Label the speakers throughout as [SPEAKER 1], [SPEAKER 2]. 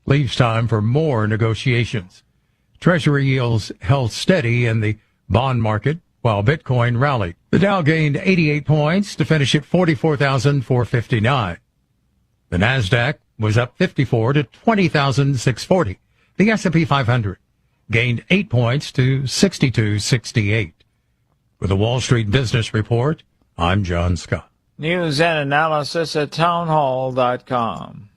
[SPEAKER 1] leaves time for more negotiations. Treasury yields held steady in the bond market while Bitcoin rallied. The Dow gained 88 points to finish at 44,459. The Nasdaq was up 54 to 20,640. The S&P 500 gained 8 points to 6268. With the Wall Street Business Report, I'm John Scott.
[SPEAKER 2] News and analysis at townhall.com.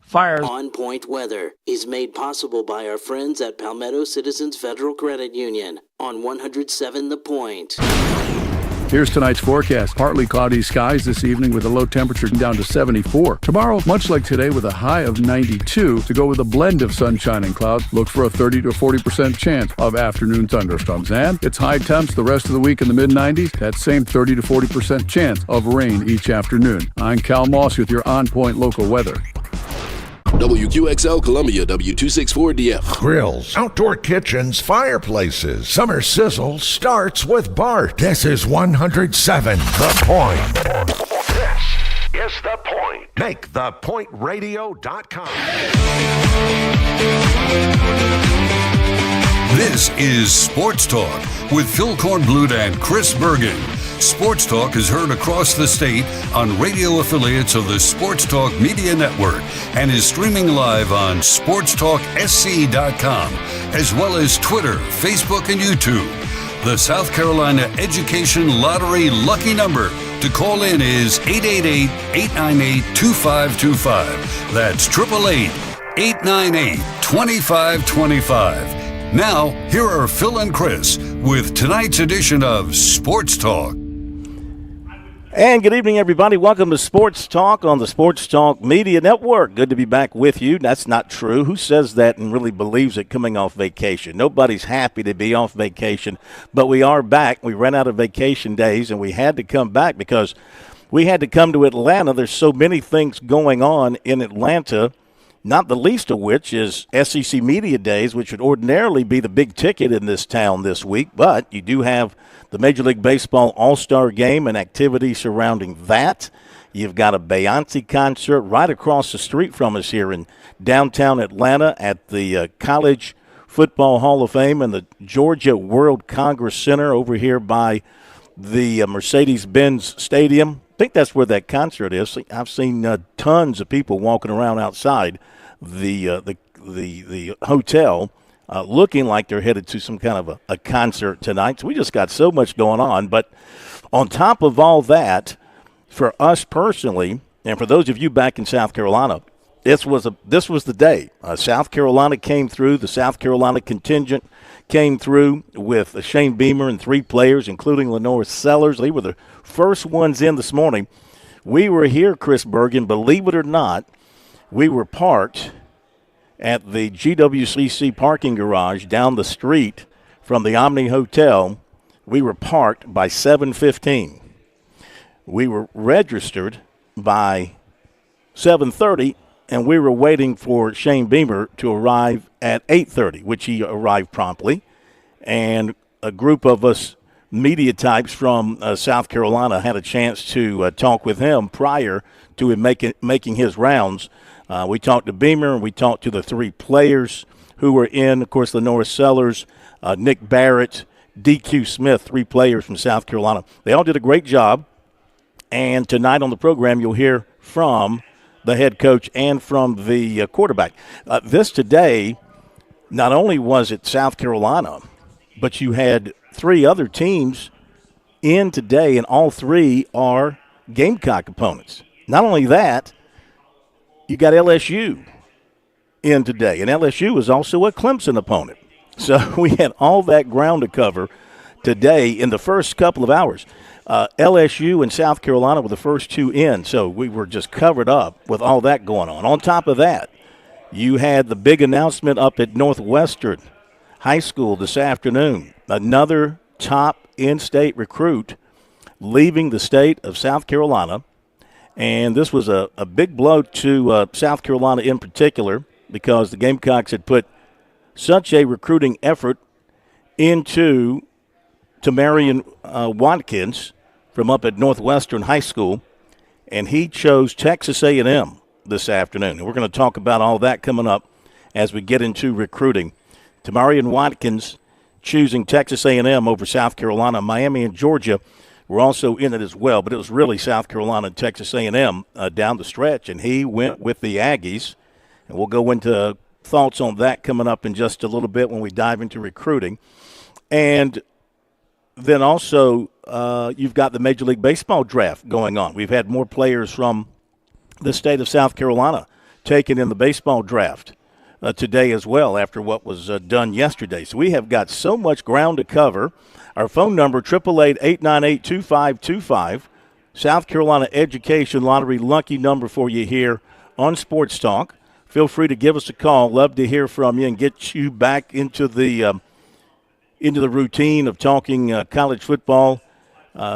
[SPEAKER 2] Fires.
[SPEAKER 3] On Point Weather is made possible by our friends at Palmetto Citizens Federal Credit Union on 107 The Point.
[SPEAKER 4] Here's tonight's forecast. Partly cloudy skies this evening with a low temperature down to 74. Tomorrow, much like today, with a high of 92. To go with a blend of sunshine and clouds, look for a 30 to 40% chance of afternoon thunderstorms. And it's high temps the rest of the week in the mid-90s. That same 30 to 40% chance of rain each afternoon. I'm Cal Moss with your On Point local weather.
[SPEAKER 5] WQXL Columbia, W264DF.
[SPEAKER 6] Grills, outdoor kitchens, fireplaces. Summer sizzle starts with Bart. This is 107 The Point. This is The Point. Make thepointradio.com.
[SPEAKER 7] This is Sports Talk with Phil Kornblut and Chris Bergen. Sports Talk is heard across the state on radio affiliates of the Sports Talk Media Network and is streaming live on SportsTalkSC.com, as well as Twitter, Facebook, and YouTube. The South Carolina Education Lottery lucky number to call in is 888-898-2525. That's 888-898-2525. Now, here are Phil and Chris with tonight's edition of Sports Talk.
[SPEAKER 8] And good evening, everybody. Welcome to Sports Talk on the Sports Talk Media Network. Good to be back with you. That's not true. Who says that and really believes it coming off vacation? Nobody's happy to be off vacation, but we are back. We ran out of vacation days, and we had to come back because we had to come to Atlanta. There's so many things going on in Atlanta, not the least of which is SEC Media Days, which would ordinarily be the big ticket in this town this week, but you do have the Major League Baseball All-Star Game and activity surrounding that. You've got a Beyonce concert right across the street from us here in downtown Atlanta at the College Football Hall of Fame and the Georgia World Congress Center over here by the Mercedes-Benz Stadium. I think that's where that concert is. I've seen tons of people walking around outside the hotel looking like they're headed to some kind of a concert tonight. So we just got so much going on. But on top of all that, for us personally, and for those of you back in South Carolina, this was the day. South Carolina came through. The South Carolina contingent came through with Shane Beamer and 3 players, including Lenore Sellers. They were the first ones in this morning. We were here, Chris Bergen, believe it or not, we were parked at the GWCC parking garage down the street from the Omni Hotel. We were parked by 7:15. We were registered by 7:30, and we were waiting for Shane Beamer to arrive at 8:30, which he arrived promptly. And a group of us media types from South Carolina had a chance to talk with him prior to him making his rounds. We talked to Beamer, and we talked to the 3 players who were in, of course, Lenore Sellers, Nick Barrett, DQ Smith, 3 players from South Carolina. They all did a great job. And tonight on the program, you'll hear from the head coach and from the quarterback. This today, not only was it South Carolina, but you had 3 other teams in today, and all 3 are Gamecock opponents. Not only that, you got LSU in today, and LSU is also a Clemson opponent. So we had all that ground to cover today in the first couple of hours. LSU and South Carolina were the first 2 in, so we were just covered up with all that going on. On top of that, you had the big announcement up at Northwestern High School this afternoon. Another top in-state recruit leaving the state of South Carolina. And this was a big blow to South Carolina in particular because the Gamecocks had put such a recruiting effort into Tamarian Watkins from up at Northwestern High School, and he chose Texas A&M this afternoon. And we're going to talk about all that coming up as we get into recruiting. Tamarian Watkins choosing Texas A&M over South Carolina. Miami and Georgia were also in it as well, but it was really South Carolina and Texas A&M down the stretch, and he went with the Aggies. And we'll go into thoughts on that coming up in just a little bit when we dive into recruiting. And then also you've got the Major League Baseball draft going on. We've had more players from the state of South Carolina taken in the baseball draft today as well after what was done yesterday. So we have got so much ground to cover. Our phone number, 888-898-2525. South Carolina Education Lottery lucky number for you here on Sports Talk. Feel free to give us a call. Love to hear from you and get you back into the routine of talking college football,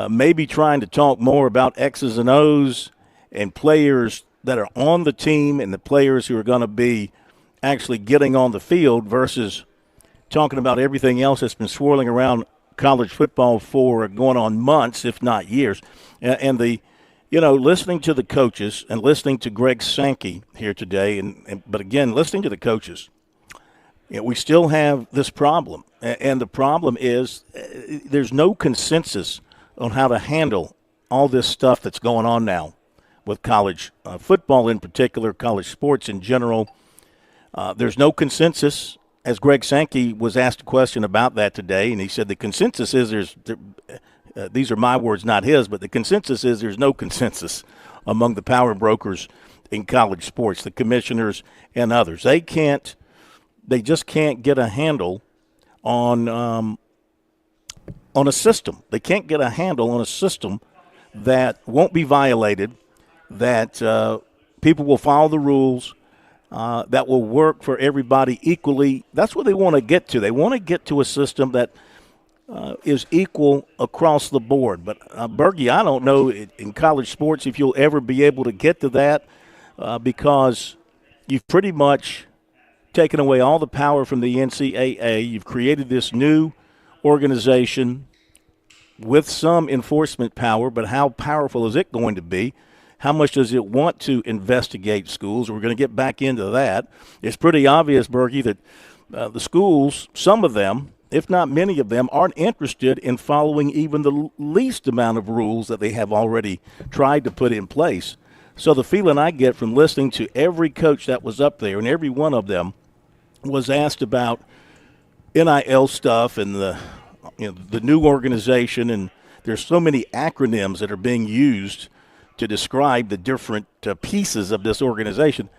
[SPEAKER 8] maybe trying to talk more about X's and O's and players that are on the team and the players who are going to be actually getting on the field versus talking about everything else that's been swirling around college football for going on months, if not years. And listening to the coaches and listening to Greg Sankey here today, but again, listening to the coaches, we still have this problem. And the problem is there's no consensus on how to handle all this stuff that's going on now with college football in particular, college sports in general. There's no consensus, as Greg Sankey was asked a question about that today, and he said the consensus is these are my words, not his, but the consensus is there's no consensus among the power brokers in college sports, the commissioners and others. They just can't get a handle on a system. They can't get a handle on a system that won't be violated, that people will follow the rules, that will work for everybody equally. That's what they want to get to. They want to get to a system that is equal across the board. But, Bergie, I don't know in college sports if you'll ever be able to get to that because you've pretty much taken away all the power from the NCAA. You've created this new organization with some enforcement power, but how powerful is it going to be? How much does it want to investigate schools? We're going to get back into that. It's pretty obvious, Berkey, that the schools, some of them, if not many of them, aren't interested in following even the least amount of rules that they have already tried to put in place. So the feeling I get from listening to every coach that was up there, and every one of them was asked about NIL stuff and the new organization, and there's so many acronyms that are being used to describe the different pieces of this organization.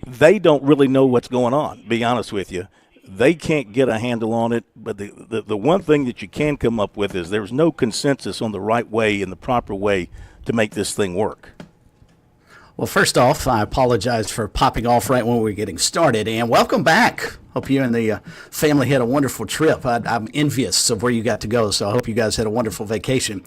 [SPEAKER 8] They don't really know what's going on, be honest with you. They can't get a handle on it, but the one thing that you can come up with is there's no consensus on the right way and the proper way to make this thing work.
[SPEAKER 9] Well, first off, I apologize for popping off right when we were getting started, and welcome back. Hope you and the family had a wonderful trip. I'm envious of where you got to go, so I hope you guys had a wonderful vacation.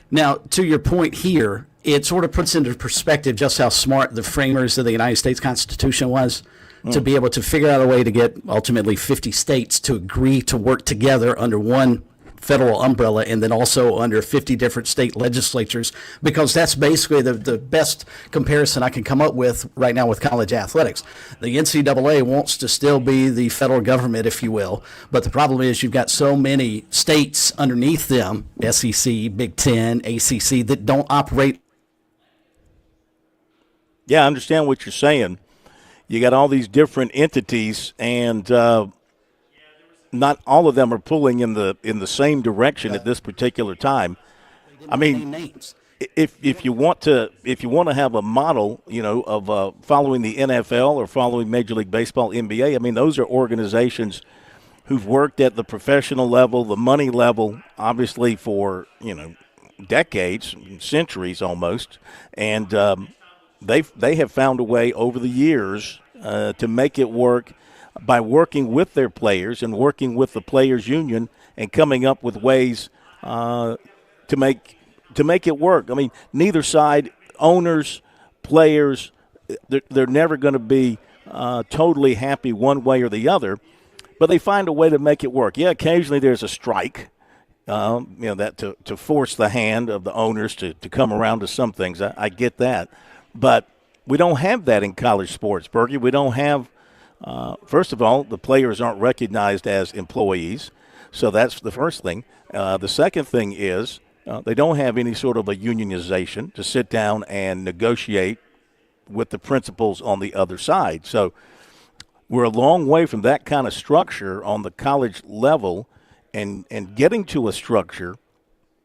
[SPEAKER 9] Now, to your point here, it sort of puts into perspective just how smart the framers of the United States Constitution was to be able to figure out a way to get ultimately 50 states to agree to work together under one federal umbrella and then also under 50 different state legislatures, because that's basically the best comparison I can come up with right now with college athletics. The NCAA wants to still be the federal government, if you will, but the problem is you've got so many states underneath them, SEC, Big Ten, ACC, that don't operate.
[SPEAKER 8] Yeah, I understand what you're saying. You got all these different entities, and not all of them are pulling in the same direction at this particular time. I mean, if you want to have a model, of following the NFL or following Major League Baseball, NBA, I mean, those are organizations who've worked at the professional level, the money level, obviously for decades, centuries almost, and they have found a way over the years to make it work by working with their players and working with the players' union and coming up with ways to make it work. I mean, neither side, owners, players, they're never going to be totally happy one way or the other, but they find a way to make it work. Yeah, occasionally there's a strike, that to force the hand of the owners to come around to some things. I get that. But we don't have that in college sports, Bergie. We don't have, first of all, the players aren't recognized as employees. So that's the first thing. The second thing is they don't have any sort of a unionization to sit down and negotiate with the principals on the other side. So we're a long way from that kind of structure on the college level, and getting to a structure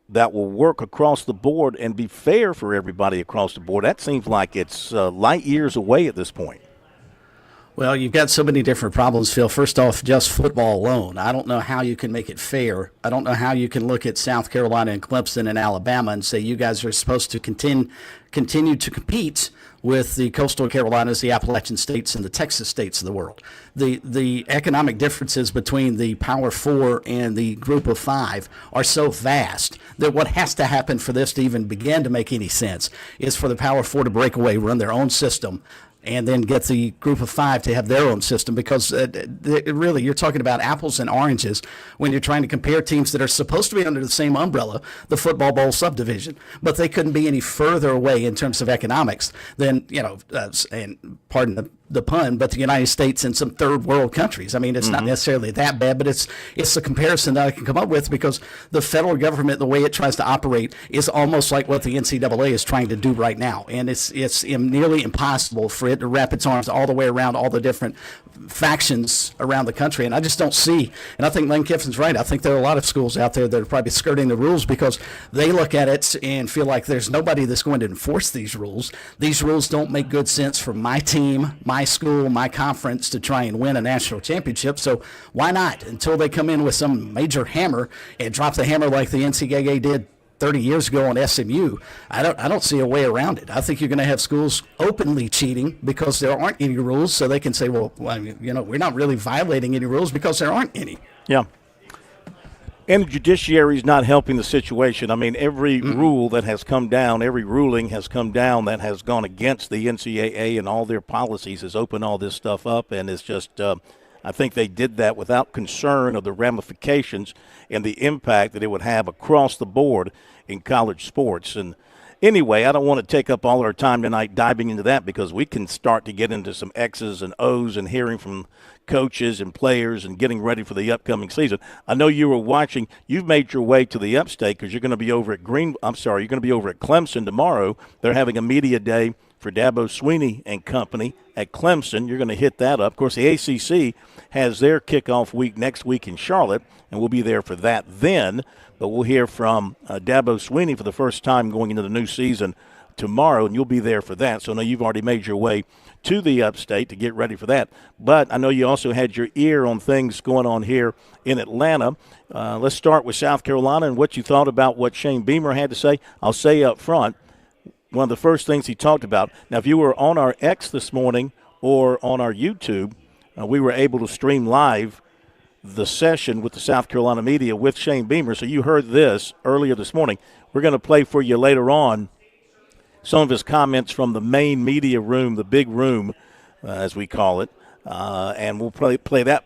[SPEAKER 8] that will work across the board and be fair for everybody across the board. That seems like it's light years away at this point.
[SPEAKER 9] Well, you've got so many different problems, Phil. First off, just football alone. I don't know how you can make it fair. I don't know how you can look at South Carolina and Clemson and Alabama and say you guys are supposed to continue to compete with the coastal Carolinas, the Appalachian states, and the Texas states of the world. The economic differences between the Power Four and the Group of Five are so vast that what has to happen for this to even begin to make any sense is for the Power Four to break away, run their own system, and then get the Group of Five to have their own system, because really you're talking about apples and oranges when you're trying to compare teams that are supposed to be under the same umbrella, the Football Bowl subdivision, but they couldn't be any further away in terms of economics than, and pardon the pun, but the United States and some third world countries. I mean, it's not necessarily that bad, but it's a comparison that I can come up with, because the federal government, the way it tries to operate, is almost like what the NCAA is trying to do right now. And it's nearly impossible for it to wrap its arms all the way around all the different factions around the country. And I just don't see, and I think Lane Kiffin's right, I think there are a lot of schools out there that are probably skirting the rules because they look at it and feel like there's nobody that's going to enforce these rules. These rules don't make good sense for my team, my school, my conference to try and win a national championship. So why not, until they come in with some major hammer and drop the hammer like the NCAA did 30 years ago on SMU, I don't see a way around it. I think you're going to have schools openly cheating because there aren't any rules, so they can say, well, we're not really violating any rules because there aren't any.
[SPEAKER 8] Yeah. And the judiciary is not helping the situation. I mean, every rule that has come down, every ruling has come down that has gone against the NCAA and all their policies has opened all this stuff up, and it's just I think they did that without concern of the ramifications and the impact that it would have across the board in college sports. And anyway, I don't want to take up all our time tonight diving into that, because we can start to get into some X's and O's and hearing from coaches and players and getting ready for the upcoming season. I know you were watching. You've made your way to the upstate because you're going to be over at you're going to be over at Clemson tomorrow. They're having a media day for Dabo Swinney and company at Clemson. You're going to hit that up. Of course, the ACC has their kickoff week next week in Charlotte, and we'll be there for that then. But we'll hear from Dabo Swinney for the first time going into the new season tomorrow, and you'll be there for that. So I know you've already made your way to the upstate to get ready for that. But I know you also had your ear on things going on here in Atlanta. Let's start with South Carolina and what you thought about what Shane Beamer had to say. I'll say up front, one of the first things he talked about. Now, if you were on our X this morning or on our YouTube, we were able to stream live the session with the South Carolina media with Shane Beamer. So you heard this earlier this morning. We're going to play for you later on some of his comments from the main media room, the big room, as we call it. And we'll play that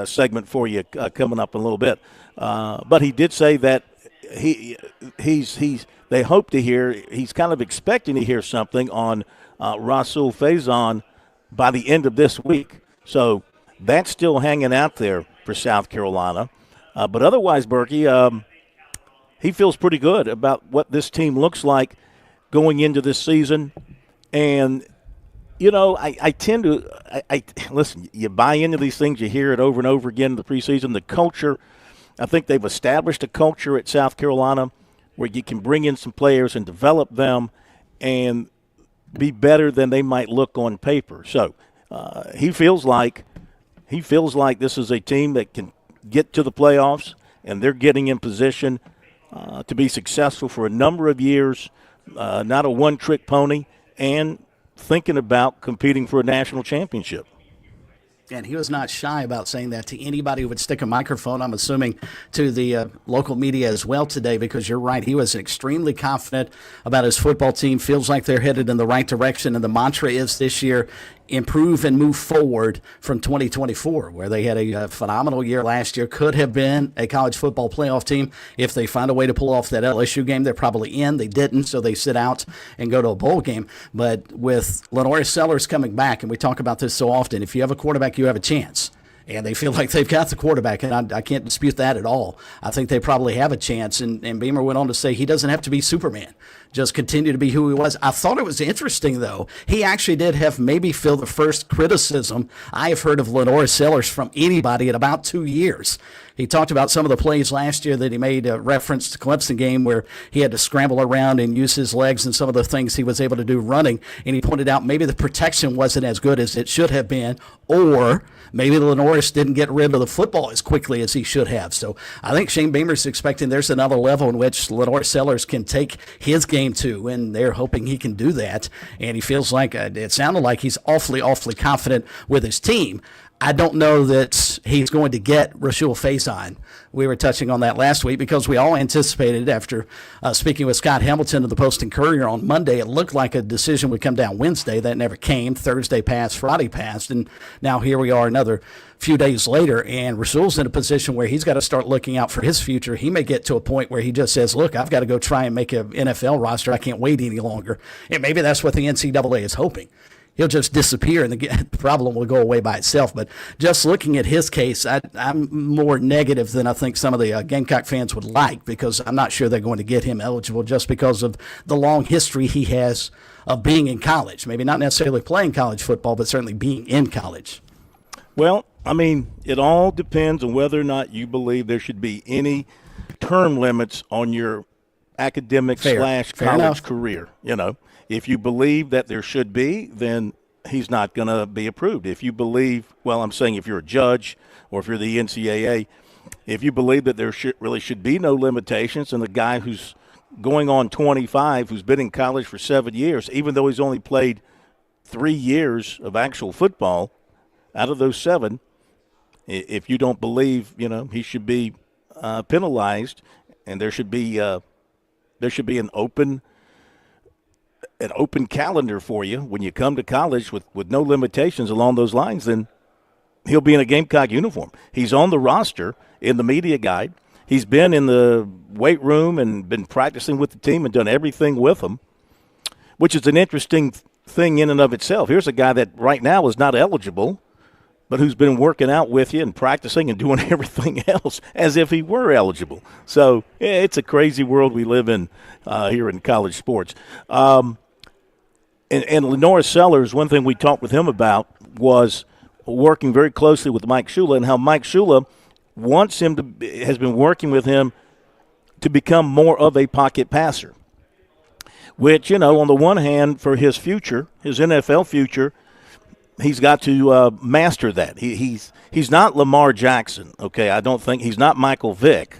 [SPEAKER 8] segment for you coming up in a little bit. But he did say that they hope to hear, he's kind of expecting to hear something on Rasul Faison by the end of this week. So that's still hanging out there for South Carolina. But otherwise, Berkey, he feels pretty good about what this team looks like going into this season. And, I tend to listen, you buy into these things, you hear it over and over again in the preseason. The culture, I think they've established a culture at South Carolina where you can bring in some players and develop them and be better than they might look on paper. So he feels like this is a team that can get to the playoffs, and they're getting in position to be successful for a number of years, not a one-trick pony, and thinking about competing for a national championship.
[SPEAKER 9] And he was not shy about saying that to anybody who would stick a microphone, I'm assuming, to the local media as well today, because you're right. He was extremely confident about his football team, feels like they're headed in the right direction. And the mantra is this year, improve and move forward from 2024, where they had a phenomenal year last year, could have been a college football playoff team. If they find a way to pull off that LSU game, they're probably in. They didn't, so they sit out and go to a bowl game. But with Lenore Sellers coming back, and we talk about this so often, if you have a quarterback, you have a chance. And they feel like they've got the quarterback, and I can't dispute that at all. I think they probably have a chance. And Beamer went on to say he doesn't have to be Superman. Just continue to be who he was. I thought it was interesting, though. He actually did have maybe feel the first criticism I have heard of Lenore Sellers from anybody in about 2 years. He talked about some of the plays last year that he made a reference to Clemson game where he had to scramble around and use his legs and some of the things he was able to do running. And he pointed out maybe the protection wasn't as good as it should have been, or maybe Lenore didn't get rid of the football as quickly as he should have. So I think Shane Beamer's expecting there's another level in which Lenore Sellers can take his game to, and they're hoping he can do that. And he feels like it sounded like he's awfully confident with his team. I don't know that he's going to get Rashul Faison. We were touching on that last week because we all anticipated after speaking with Scott Hamilton of the Post and Courier on Monday, it looked like a decision would come down Wednesday. That never came. Thursday passed, Friday passed, and now here we are another few days later, and Rashul's in a position where he's got to start looking out for his future. He may get to a point where he just says, look, I've got to go try and make an NFL roster. I can't wait any longer. And maybe that's what the NCAA is hoping. He'll just disappear and the problem will go away by itself. But just looking at his case, I'm more negative than I think some of the Gamecock fans would like, because I'm not sure they're going to get him eligible just because of the long history he has of being in college. Maybe not necessarily playing college football, but certainly being in college.
[SPEAKER 8] Well, I mean, it all depends on whether or not you believe there should be any term limits on your academic / college career, you know. If you believe that there should be, then he's not going to be approved. If you believe, well, I'm saying if you're a judge or if you're the NCAA, if you believe that there really should be no limitations, and the guy who's going on 25, who's been in college for 7 years, even though he's only played 3 years of actual football out of those 7, if you don't believe, you know, he should be penalized, and there should be an open calendar for you when you come to college with no limitations along those lines, then he'll be in a Gamecock uniform. He's on the roster in the media guide. He's been in the weight room and been practicing with the team and done everything with them, which is an interesting thing in and of itself. Here's a guy that right now is not eligible, but who's been working out with you and practicing and doing everything else as if he were eligible. So it's a crazy world we live in here in college sports. And Lenore Sellers, one thing we talked with him about was working very closely with Mike Shula, and how Mike Shula has been working with him to become more of a pocket passer, which, you know, on the one hand, for his future, his NFL future, he's got to master that. He's not Lamar Jackson, okay? I don't think he's not Michael Vick,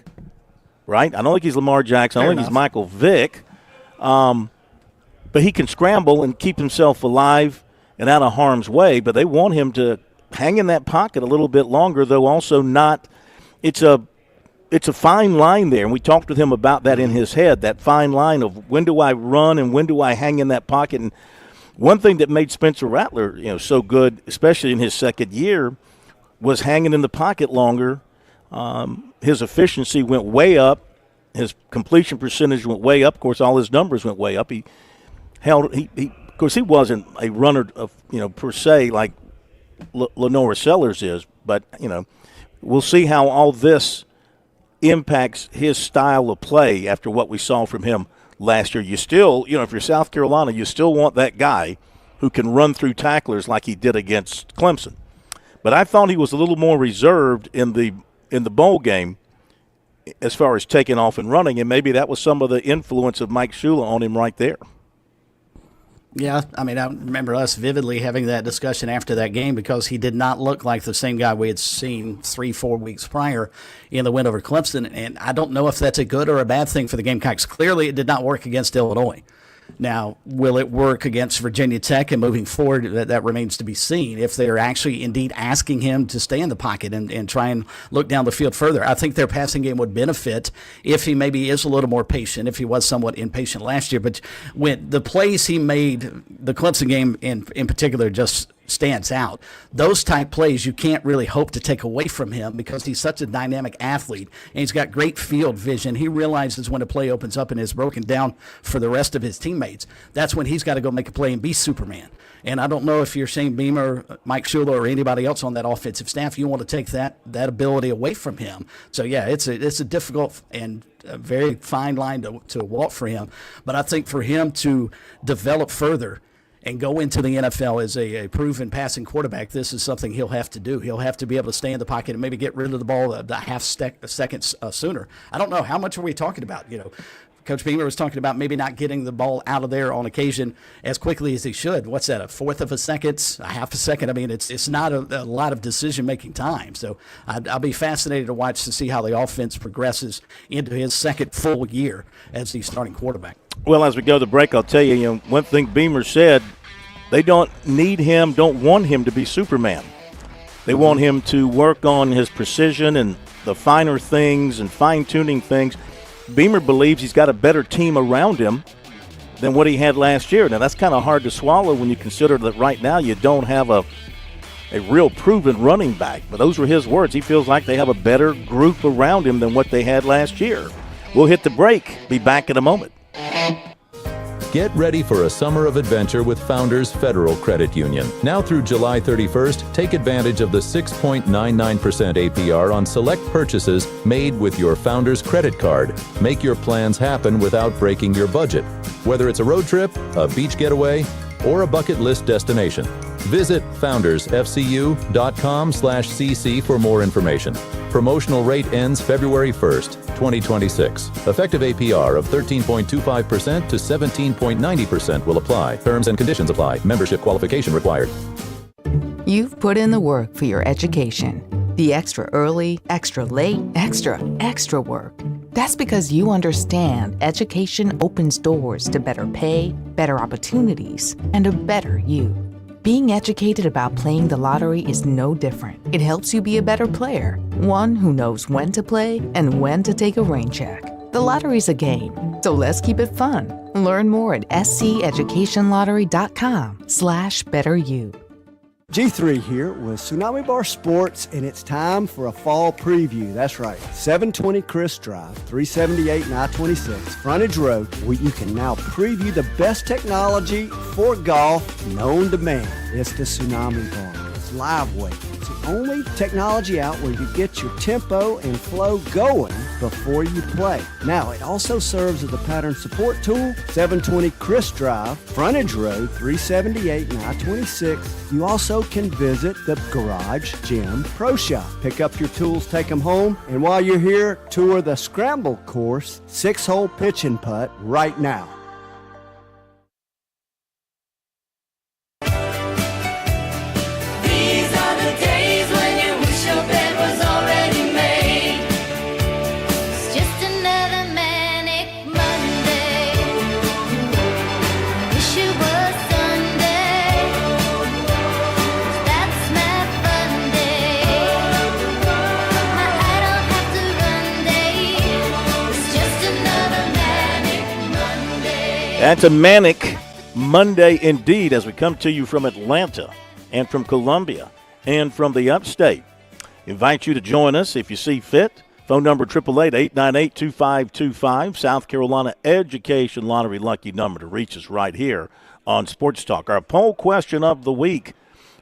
[SPEAKER 8] right? I don't think he's Lamar Jackson. I don't think he's Michael Vick. But he can scramble and keep himself alive and out of harm's way. But they want him to hang in that pocket a little bit longer, though also not. It's a fine line there, and we talked with him about that in his head, that fine line of when do I run and when do I hang in that pocket. And one thing that made Spencer Rattler, you know, so good, especially in his second year, was hanging in the pocket longer. His efficiency went way up. His completion percentage went way up. Of course, all his numbers went way up. Of course, he wasn't a runner of, you know, per se like Lenore Sellers is, but, you know, we'll see how all this impacts his style of play after what we saw from him last year. You still, you know, if you're South Carolina, you still want that guy who can run through tacklers like he did against Clemson. But I thought he was a little more reserved in the bowl game as far as taking off and running, and maybe that was some of the influence of Mike Shula on him right there.
[SPEAKER 9] Yeah, I mean, I remember us vividly having that discussion after that game because he did not look like the same guy we had seen 3-4 weeks prior in the win over Clemson, and I don't know if that's a good or a bad thing for the Gamecocks. Clearly, it did not work against Illinois. Now, will it work against Virginia Tech and moving forward? That remains to be seen. If they're actually indeed asking him to stay in the pocket and try and look down the field further, I think their passing game would benefit if he maybe is a little more patient, if he was somewhat impatient last year. But when the plays he made, the Clemson game in particular, just stands out. Those type plays you can't really hope to take away from him because he's such a dynamic athlete and he's got great field vision. He realizes when a play opens up and is broken down for the rest of his teammates, that's when he's got to go make a play and be Superman. And I don't know if you're saying Beamer, Mike Shula, or anybody else on that offensive staff, you want to take that ability away from him. So, yeah, it's a difficult and a very fine line to walk for him. But I think for him to develop further and go into the NFL as a proven passing quarterback, this is something he'll have to do. He'll have to be able to stay in the pocket and maybe get rid of the ball a half second sooner. I don't know. How much are we talking about? Coach Beamer was talking about maybe not getting the ball out of there on occasion as quickly as he should. What's that, a fourth of a second, a half a second? I mean, it's not a lot of decision-making time. So I'll be fascinated to watch to see how the offense progresses into his second full year as the starting quarterback.
[SPEAKER 8] Well, as we go to break, I'll tell you, one thing Beamer said, they don't want him to be Superman. They want him to work on his precision and the finer things and fine-tuning things. Beamer believes he's got a better team around him than what he had last year. Now, that's kind of hard to swallow when you consider that right now you don't have a real proven running back. But those were his words. He feels like they have a better group around him than what they had last year. We'll hit the break. Be back in a moment.
[SPEAKER 10] Get ready for a summer of adventure with Founders Federal Credit Union. Now through July 31st, take advantage of the 6.99% APR on select purchases made with your Founders credit card. Make your plans happen without breaking your budget. Whether it's a road trip, a beach getaway, or a bucket list destination. Visit foundersfcu.com/cc for more information. Promotional rate ends February 1st, 2026. Effective APR of 13.25% to 17.90% will apply. Terms and conditions apply. Membership qualification required.
[SPEAKER 11] You've put in the work for your education. The extra early, extra late, extra work. That's because you understand education opens doors to better pay, better opportunities, and a better you. Being educated about playing the lottery is no different. It helps you be a better player, one who knows when to play and when to take a rain check. The lottery's a game, so let's keep it fun. Learn more at sceducationlottery.com/betteryou.
[SPEAKER 12] G3 here with Tsunami Bar Sports, and it's time for a fall preview. That's right, 720 Chris Drive, 378 and I-26, Frontage Road, where you can now preview the best technology for golf known to man. It's the Tsunami Bar. It's live weight. It's the only technology out where you get your tempo and flow going before you play. Now, it also serves as a pattern support tool. 720 Chris Drive, Frontage Road, 378 and I-26. You also can visit the Garage Gym Pro Shop. Pick up your tools, take them home, and while you're here, tour the Scramble Course 6-hole pitch and putt right now.
[SPEAKER 8] That's a manic Monday indeed as we come to you from Atlanta and from Columbia and from the upstate. Invite you to join us if you see fit. Phone number 888-898-2525. South Carolina Education Lottery lucky number to reach us right here on Sports Talk. Our poll question of the week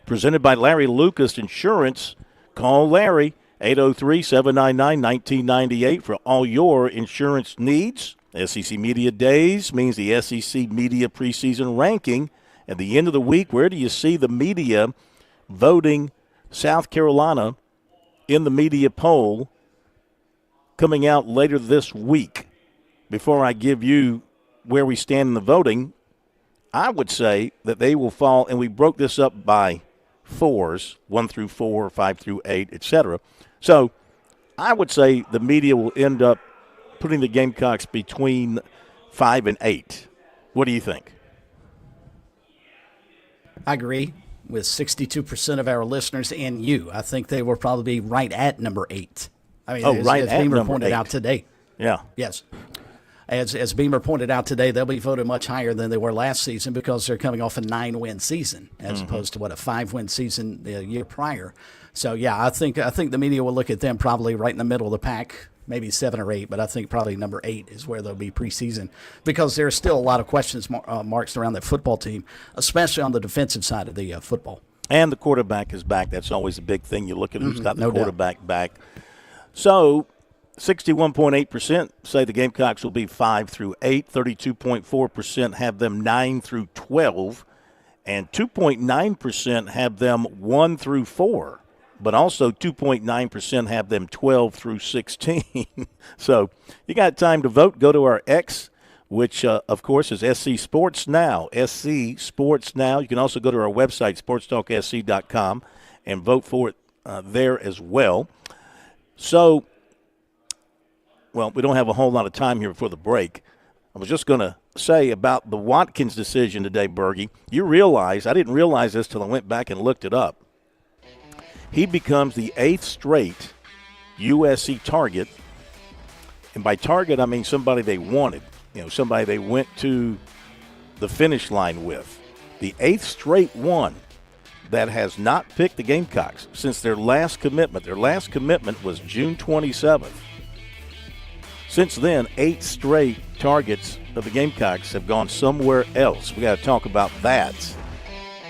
[SPEAKER 8] presented by Larry Lucas Insurance. Call Larry 803-799-1998 for all your insurance needs. SEC Media Days means the SEC Media preseason ranking. At the end of the week, where do you see the media voting South Carolina in the media poll coming out later this week? Before I give you where we stand in the voting, I would say that they will fall, and we broke this up by fours, 1 through 4, 5 through 8, etc. So I would say the media will end up putting the Gamecocks between 5 and 8. What do you think?
[SPEAKER 9] I agree with 62% of our listeners and you. I think they will probably be right at number 8. I mean,
[SPEAKER 8] right
[SPEAKER 9] as
[SPEAKER 8] at
[SPEAKER 9] Beamer
[SPEAKER 8] number
[SPEAKER 9] pointed
[SPEAKER 8] 8.
[SPEAKER 9] out today.
[SPEAKER 8] Yeah.
[SPEAKER 9] Yes. As Beamer pointed out today, they'll be voted much higher than they were last season because they're coming off a 9-win season as opposed to, a 5-win season the year prior. So, yeah, I think the media will look at them probably right in the middle of the pack, maybe 7 or 8, but I think probably number 8 is where they'll be preseason because there's still a lot of questions marks around that football team, especially on the defensive side of the football.
[SPEAKER 8] And the quarterback is back. That's always a big thing. You look at who's got the quarterback back. So 61.8% say the Gamecocks will be 5 through 8. 32.4% have them 9 through 12. And 2.9% have them 1 through 4. But also 2.9% have them 12 through 16. So you got time to vote. Go to our X, which, of course, is SC Sports Now. SC Sports Now. You can also go to our website, SportsTalkSC.com, and vote for it there as well. So, well, we don't have a whole lot of time here before the break. I was just going to say about the Watkins decision today, Bergie. You realize, I didn't realize this till I went back and looked it up. He becomes the 8th straight USC target. And by target, I mean somebody they wanted. Somebody they went to the finish line with. The 8th straight one that has not picked the Gamecocks since their last commitment. Their last commitment was June 27th. Since then, 8 straight targets of the Gamecocks have gone somewhere else. We got to talk about that.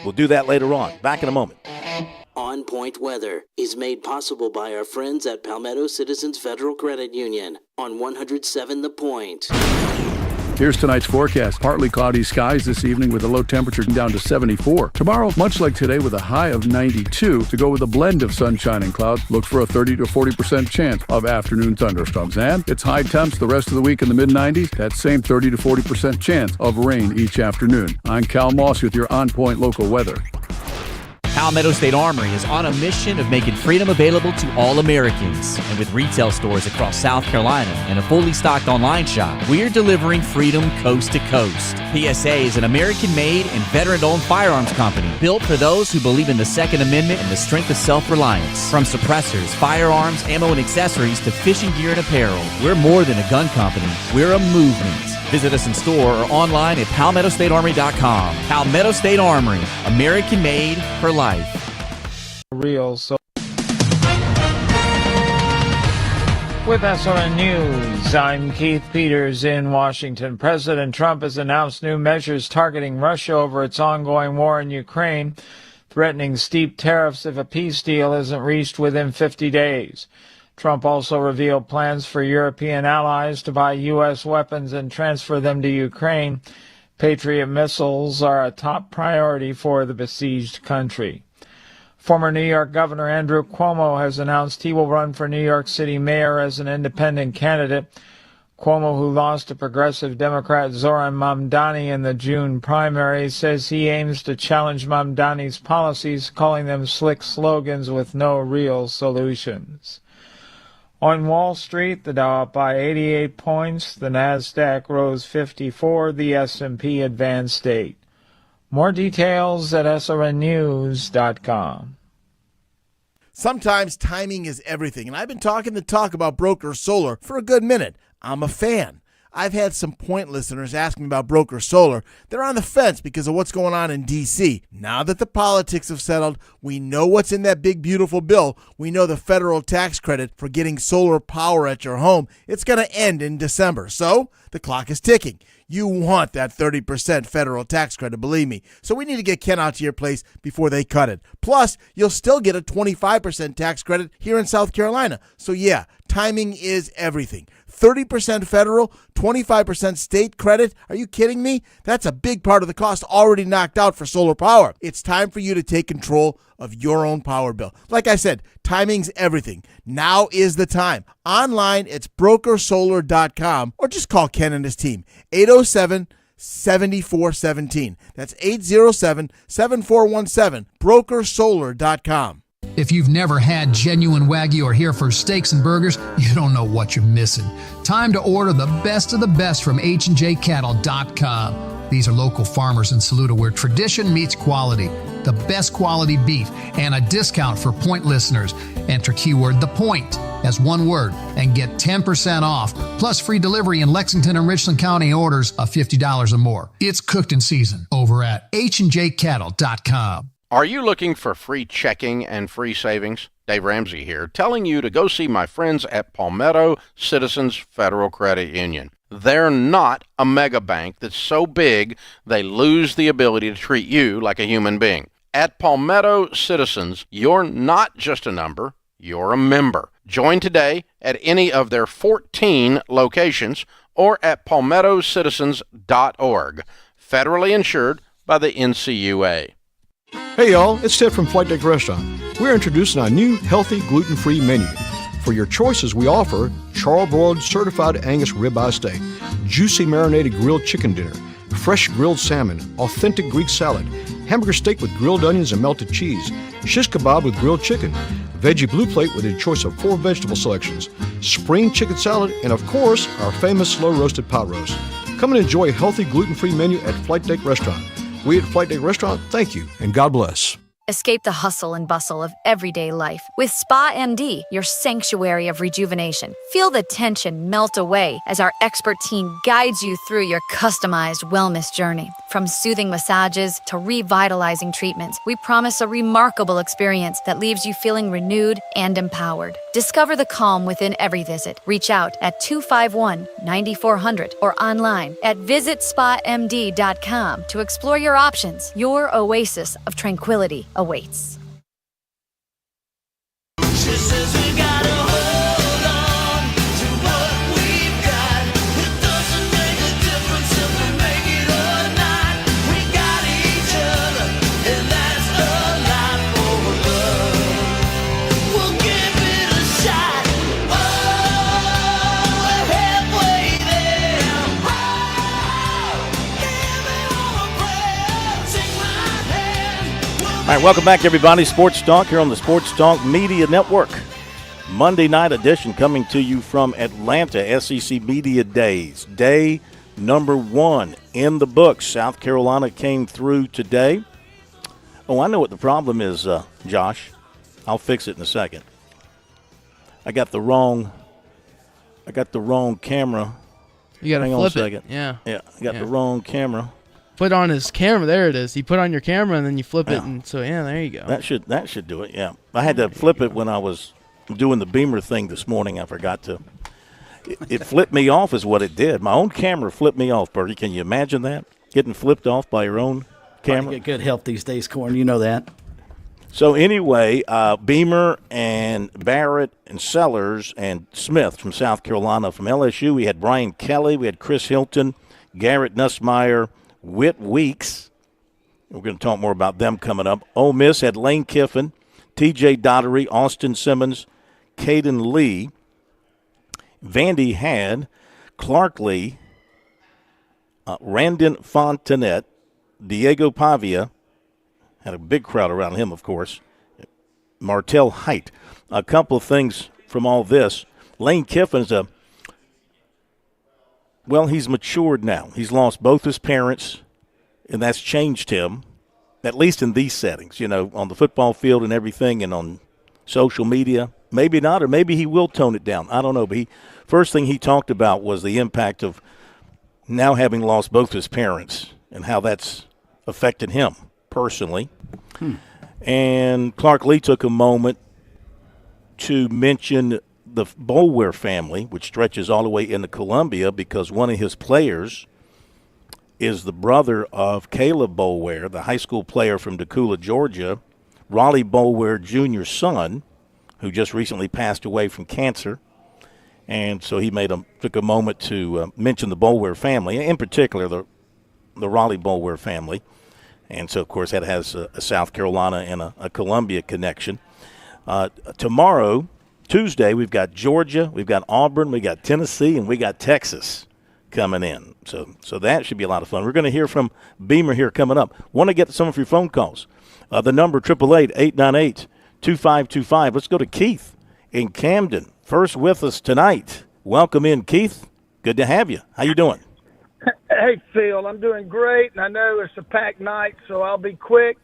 [SPEAKER 8] We'll do that later on. Back in a moment.
[SPEAKER 3] On Point Weather is made possible by our friends at Palmetto Citizens Federal Credit Union on 107 The Point.
[SPEAKER 4] Here's tonight's forecast. Partly cloudy skies this evening with a low temperature down to 74. Tomorrow, much like today, with a high of 92. To go with a blend of sunshine and clouds, look for a 30 to 40% chance of afternoon thunderstorms. And it's high temps the rest of the week in the mid-90s. That same 30 to 40% chance of rain each afternoon. I'm Cal Moss with your On Point local weather.
[SPEAKER 13] Palmetto State Armory is on a mission of making freedom available to all Americans. And with retail stores across South Carolina and a fully stocked online shop, we're delivering freedom coast to coast. PSA is an American-made and veteran-owned firearms company built for those who believe in the Second Amendment and the strength of self-reliance. From suppressors, firearms, ammo, and accessories to fishing gear and apparel, we're more than a gun company. We're a movement. Visit us in store or online at PalmettoStateArmory.com. Palmetto State Armory, American-made for life.
[SPEAKER 2] Real. So with SRN News, I'm Keith Peters in Washington. President Trump has announced new measures targeting Russia over its ongoing war in Ukraine, threatening steep tariffs if a peace deal isn't reached within 50 days. Trump also revealed plans for European allies to buy U.S. weapons and transfer them to Ukraine. Patriot missiles are a top priority for the besieged country. Former New York Governor Andrew Cuomo has announced he will run for New York City mayor as an independent candidate. Cuomo, who lost to progressive Democrat Zoran Mamdani in the June primary, says he aims to challenge Mamdani's policies, calling them slick slogans with no real solutions. On Wall Street, the Dow up by 88 points, the Nasdaq rose 54, the S&P advanced 8. More details at srnnews.com.
[SPEAKER 14] Sometimes timing is everything, and I've been talking the talk about Broker Solar for a good minute. I'm a fan. I've had some Point listeners ask me about Broker Solar. They're on the fence because of what's going on in D.C. Now that the politics have settled, we know what's in that big, beautiful bill. We know the federal tax credit for getting solar power at your home. It's going to end in December, so the clock is ticking. You want that 30% federal tax credit, believe me. So we need to get Ken out to your place before they cut it. Plus, you'll still get a 25% tax credit here in South Carolina. So yeah, timing is everything. 30% federal, 25% state credit. Are you kidding me? That's a big part of the cost already knocked out for solar power. It's time for you to take control of your own power bill. Like I said, timing's everything. Now is the time. Online, it's brokersolar.com or just call Ken and his team. 807-7417. That's 807-7417. brokersolar.com.
[SPEAKER 15] If you've never had genuine Wagyu or Hereford steaks and burgers, you don't know what you're missing. Time to order the best of the best from HandJCattle.com. These are local farmers in Saluda where tradition meets quality. The best quality beef and a discount for Point listeners. Enter keyword The Point. as one word and get 10% off, plus free delivery in Lexington and Richland County orders of $50 or more. It's cooked in season over at HandJCattle.com.
[SPEAKER 16] Are you looking for free checking and free savings? Dave Ramsey here, telling you to go see my friends at Palmetto Citizens Federal Credit Union. They're not a mega bank that's so big they lose the ability to treat you like a human being. At Palmetto Citizens, you're not just a number, you're a member. Join today at any of their 14 locations or at palmettocitizens.org. Federally insured by the NCUA.
[SPEAKER 17] Hey y'all, it's Ted from Flight Deck Restaurant. We're introducing our new healthy gluten-free menu. For your choices, we offer charbroiled certified Angus ribeye steak, juicy marinated grilled chicken dinner, fresh grilled salmon, authentic Greek salad, hamburger steak with grilled onions and melted cheese, shish kebab with grilled chicken, veggie blue plate with a choice of 4 vegetable selections, spring chicken salad, and of course, our famous slow roasted pot roast. Come and enjoy a healthy gluten-free menu at Flight Deck Restaurant. We at Flight Deck Restaurant thank you, and God bless.
[SPEAKER 18] Escape the hustle and bustle of everyday life with Spa MD, your sanctuary of rejuvenation. Feel the tension melt away as our expert team guides you through your customized wellness journey. From soothing massages to revitalizing treatments, we promise a remarkable experience that leaves you feeling renewed and empowered. Discover the calm within every visit. Reach out at 251-9400 or online at visitspamd.com to explore your options. Your oasis of tranquility awaits.
[SPEAKER 19] She says we gotta hold on to what we've got. It doesn't make a difference if we make it or not. We got each other, and that's a lot for love. We'll give it a shot. Oh, we're halfway there. Oh, give me one prayer. Take my hand.
[SPEAKER 8] All right, welcome back, everybody. Sports Talk here on the Sports Talk Media Network. Monday night edition coming to you from Atlanta, SEC Media Days. Day number 1 in the books. South Carolina came through today. Oh, I know what the problem is, Josh. I'll fix it in a second. I got the wrong camera.
[SPEAKER 20] You got to
[SPEAKER 8] Hang on a
[SPEAKER 20] flip
[SPEAKER 8] second.
[SPEAKER 20] it. Yeah.
[SPEAKER 8] Yeah, I got the wrong camera.
[SPEAKER 20] Put on his camera. There it is. You put on your camera and then you flip it, and so there you go.
[SPEAKER 8] That should do it. Yeah, I had to flip it when I was doing the Beamer thing this morning. I forgot to. It flipped me off, is what it did. My own camera flipped me off, Bertie. Can you imagine that? Getting flipped off by your own camera.
[SPEAKER 9] You get good help these days, Corn. You know that.
[SPEAKER 8] So anyway, Beamer and Barrett and Sellers and Smith from South Carolina. From LSU, we had Brian Kelly, we had Chris Hilton, Garrett Nussmeier, Whit Weeks. We're going to talk more about them coming up. Ole Miss had Lane Kiffin, T.J. Dottery, Austin Simmons, Caden Lee. Vandy had Clark Lee, Randon Fontenette, Diego Pavia. Had a big crowd around him, of course. Martell Height. A couple of things from all this. Lane Kiffin's he's matured now. He's lost both his parents, and that's changed him, at least in these settings, on the football field and everything and on social media. Maybe not, or maybe he will tone it down. I don't know. But first thing he talked about was the impact of now having lost both his parents and how that's affected him personally. And Clark Lee took a moment to mention the Boulware family, which stretches all the way into Columbia, because one of his players is the brother of Caleb Boulware, the high school player from Decula, Georgia, Raleigh Boulware Jr.'s son, who just recently passed away from cancer. And so he took a moment to mention the Boulware family, in particular the Raleigh Boulware family. And so, of course, that has a South Carolina and a Columbia connection. Tomorrow, Tuesday, we've got Georgia, we've got Auburn, we got Tennessee, and we got Texas coming in. So that should be a lot of fun. We're going to hear from Beamer here coming up. Want to get some of your phone calls. The number 888-898-2525. Let's go to Keith in Camden. First with us tonight. Welcome in, Keith. Good to have you. How you doing?
[SPEAKER 21] Hey, Phil, I'm doing great, and I know it's a packed night, so I'll be quick.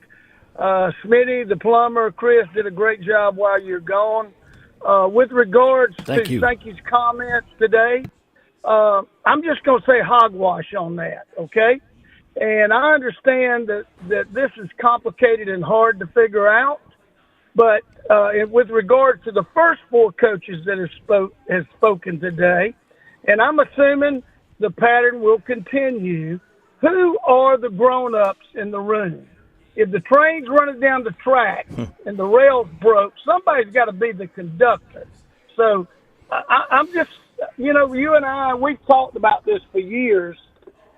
[SPEAKER 21] Smitty, the plumber, Chris did a great job while you're gone. With regards
[SPEAKER 8] Thank
[SPEAKER 21] to
[SPEAKER 8] you.
[SPEAKER 21] Sankey's comments today, I'm just going to say hogwash on that, okay? And I understand that this is complicated and hard to figure out, but with regard to the first four coaches that have spoken today, and I'm assuming the pattern will continue, who are the grown-ups in the room? If the train's running down the track and the rails broke, somebody's got to be the conductor. So I'm just, you and I, we've talked about this for years.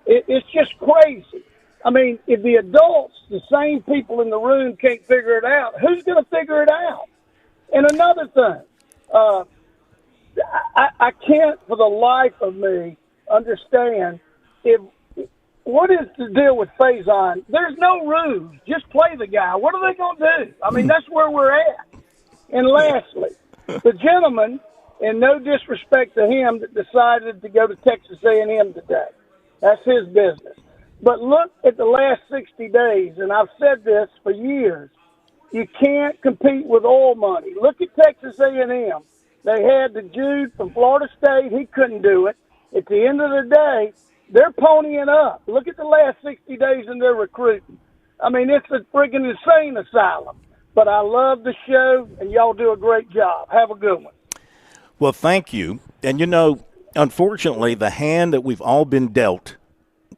[SPEAKER 21] It's just crazy. I mean, if the adults, the same people in the room, can't figure it out, who's going to figure it out? And another thing, I can't for the life of me understand what is the deal with Faison? There's no rules. Just play the guy. What are they going to do? I mean, that's where we're at. And lastly, the gentleman, and no disrespect to him, that decided to go to Texas A&M today. That's his business. But look at the last 60 days, and I've said this for years. You can't compete with oil money. Look at Texas A&M. They had the Jude from Florida State. He couldn't do it. At the end of the day, they're ponying up. Look at the last 60 days in their recruiting. I mean, it's a freaking insane asylum. But I love the show, and y'all do a great job. Have a good one.
[SPEAKER 8] Well, thank you. And, unfortunately, the hand that we've all been dealt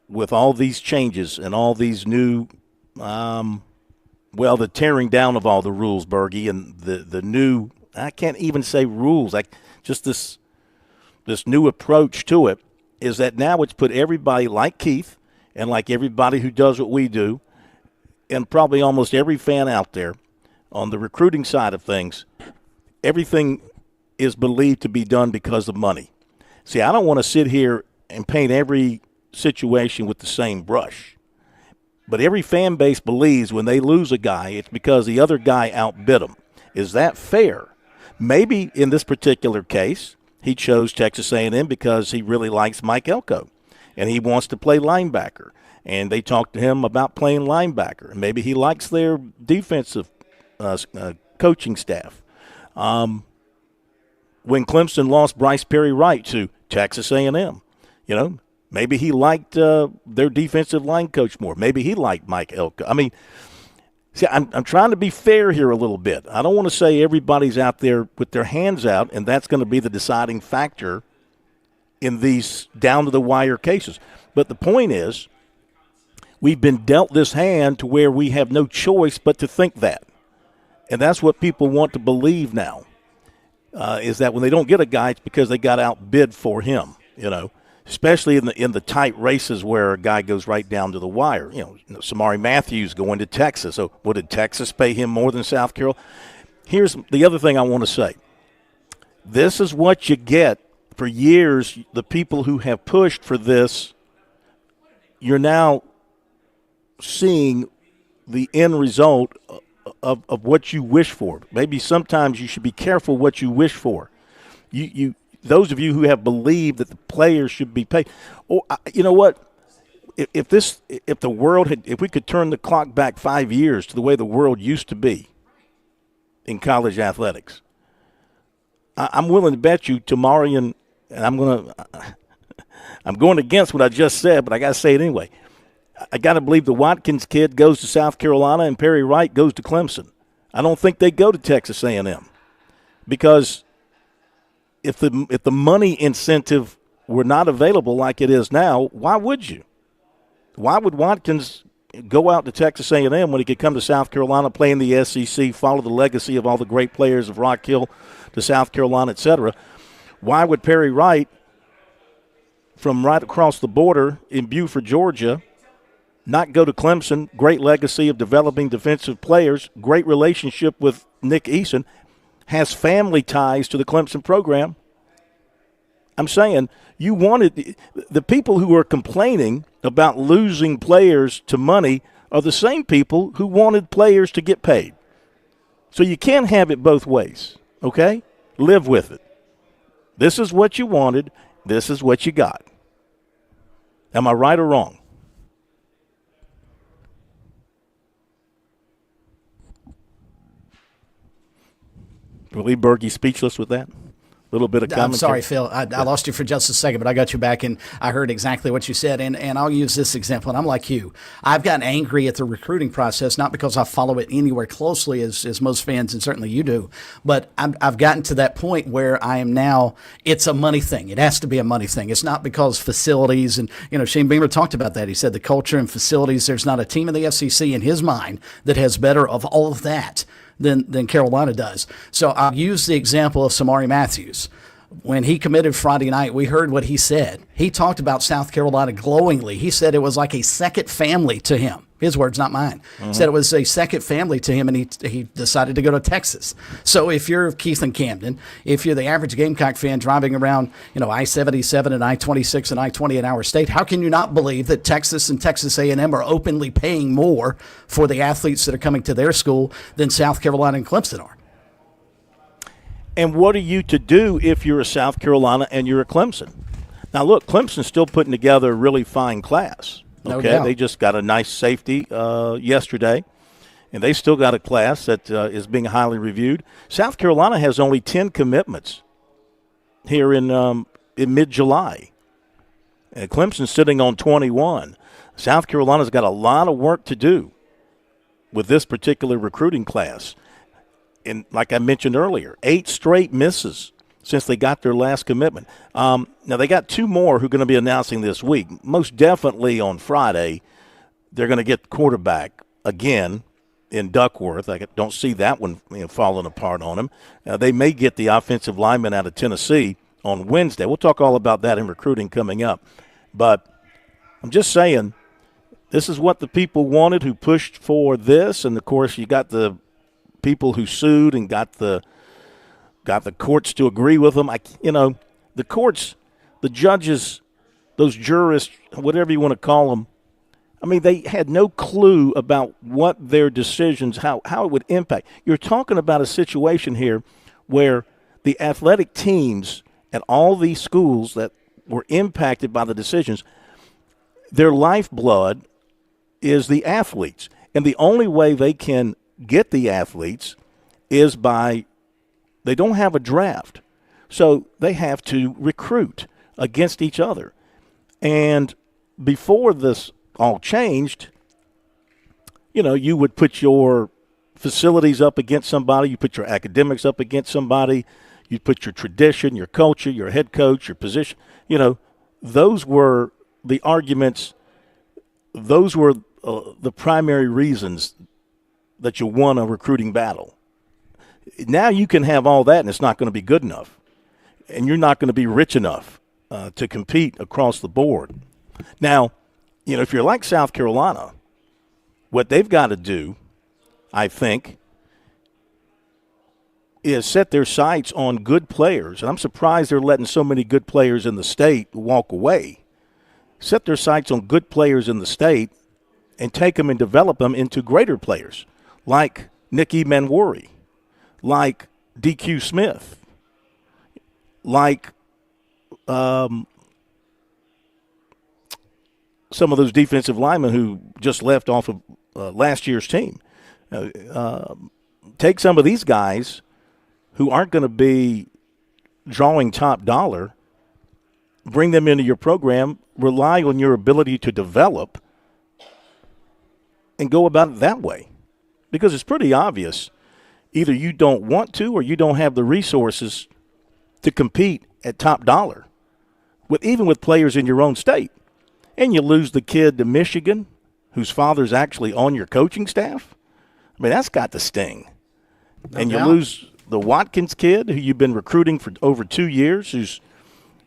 [SPEAKER 8] with all these changes and all these new, the tearing down of all the rules, Bergie, and the new, I can't even say rules, just this new approach to it, is that now it's put everybody like Keith and like everybody who does what we do, and probably almost every fan out there on the recruiting side of things, everything is believed to be done because of money. See, I don't want to sit here and paint every situation with the same brush. But every fan base believes when they lose a guy, it's because the other guy outbid them. Is that fair? Maybe in this particular case, he chose Texas A&M because he really likes Mike Elko, and he wants to play linebacker. And they talked to him about playing linebacker. And maybe he likes their defensive coaching staff. When Clemson lost Bryce Perry Wright to Texas A&M, maybe he liked their defensive line coach more. Maybe he liked Mike Elko. I mean, see, I'm trying to be fair here a little bit. I don't want to say everybody's out there with their hands out, and that's going to be the deciding factor in these down-to-the-wire cases. But the point is, we've been dealt this hand to where we have no choice but to think that. And that's what people want to believe now, is that when they don't get a guy, it's because they got outbid for him, especially in the tight races where a guy goes right down to the wire. Samari Matthews going to Texas. So what, did Texas pay him more than South Carolina? Here's the other thing I want to say. This is what you get for years. The people who have pushed for this, you're now seeing the end result of what you wish for. Maybe sometimes you should be careful what you wish for. Those of you who have believed that the players should be paid, you know what? If we could turn the clock back 5 years to the way the world used to be in college athletics, I'm willing to bet you Tamarian, and I'm going against what I just said, but I got to say it anyway. I got to believe the Watkins kid goes to South Carolina and Perry Wright goes to Clemson. I don't think they go to Texas A&M, because if the money incentive were not available like it is now, why would you? Why would Watkins go out to Texas A&M when he could come to South Carolina, play in the SEC, follow the legacy of all the great players of Rock Hill to South Carolina, etc.? Why would Perry Wright, from right across the border in Beaufort, Georgia, not go to Clemson? Great legacy of developing defensive players, great relationship with Nick Eason, has family ties to the Clemson program. I'm saying you wanted the people who are complaining about losing players to money are the same people who wanted players to get paid. So you can't have it both ways, okay? Live with it. This is what you wanted. This is what you got. Am I right or wrong? Lee Berkey speechless with that? A little bit of commentary.
[SPEAKER 9] I'm sorry, Phil. I lost you for just a second, but I got you back, and I heard exactly what you said. And I'll use this example, and I'm like you. I've gotten angry at the recruiting process, not because I follow it anywhere closely as most fans, and certainly you do, but I've gotten to that point where I am now, it's a money thing. It has to be a money thing. It's not because facilities, and Shane Beamer talked about that. He said the culture and facilities, there's not a team in the SEC in his mind that has better of all of that than Carolina does. So I'll use the example of Samari Matthews. When he committed Friday night, we heard what he said. He talked about South Carolina glowingly. He said it was like a second family to him. His words, not mine. Said it was a second family to him, and he decided to go to Texas. So if you're Keith and Camden, if you're the average Gamecock fan driving around, I-77 and I-26 and I-20 in our state, how can you not believe that Texas and Texas A&M are openly paying more for the athletes that are coming to their school than South Carolina and Clemson are?
[SPEAKER 8] And what are you to do if you're a South Carolina and you're a Clemson? Now, look, Clemson's still putting together a really fine class.
[SPEAKER 9] No
[SPEAKER 8] Okay,
[SPEAKER 9] doubt.
[SPEAKER 8] they just got a nice safety yesterday, and they still got a class that is being highly reviewed. South Carolina has only 10 commitments here in mid-July. And Clemson's sitting on 21. South Carolina's got a lot of work to do with this particular recruiting class. And like I mentioned earlier, 8 straight misses since they got their last commitment. Now, they got 2 more who are going to be announcing this week. Most definitely on Friday, they're going to get the quarterback again in Duckworth. I don't see that one falling apart on them. They may get the offensive lineman out of Tennessee on Wednesday. We'll talk all about that in recruiting coming up. But I'm just saying, this is what the people wanted who pushed for this. And, of course, you got the people who sued and got the courts to agree with them. The courts, the judges, those jurists, whatever you want to call them, they had no clue about what their decisions, how it would impact. You're talking about a situation here where the athletic teams at all these schools that were impacted by the decisions, their lifeblood is the athletes. And the only way they can get the athletes is by they don't have a draft. So they have to recruit against each other. And before this all changed, you would put your facilities up against somebody, you put your academics up against somebody, you put your tradition, your culture, your head coach, your position. Those were the arguments, those were the primary reasons that you won a recruiting battle. Now you can have all that, and it's not going to be good enough. And you're not going to be rich enough to compete across the board. Now, if you're like South Carolina, what they've got to do, I think, is set their sights on good players. And I'm surprised they're letting so many good players in the state walk away. Set their sights on good players in the state and take them and develop them into greater players, like Nicky Manwari, like DQ Smith, like some of those defensive linemen who just left off of last year's team. Take some of these guys who aren't going to be drawing top dollar, bring them into your program, rely on your ability to develop, and go about it that way. Because it's pretty obvious, either you don't want to or you don't have the resources to compete at top dollar, even with players in your own state. And you lose the kid to Michigan, whose father's actually on your coaching staff. That's got to sting. And you lose the Watkins kid, who you've been recruiting for over 2 years, who's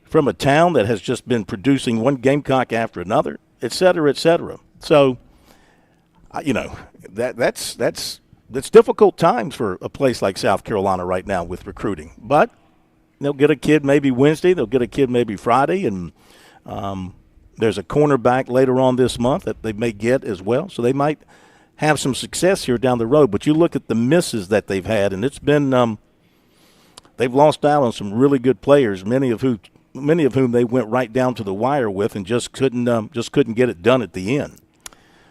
[SPEAKER 8] from a town that has just been producing one Gamecock after another, et cetera, et cetera. So, that's difficult times for a place like South Carolina right now with recruiting. But they'll get a kid maybe Wednesday, they'll get a kid maybe Friday, and there's a cornerback later on this month that they may get as well. So they might have some success here down the road. But you look at the misses that they've had, and it's been they've lost out on some really good players, many of whom they went right down to the wire with and just couldn't get it done at the end.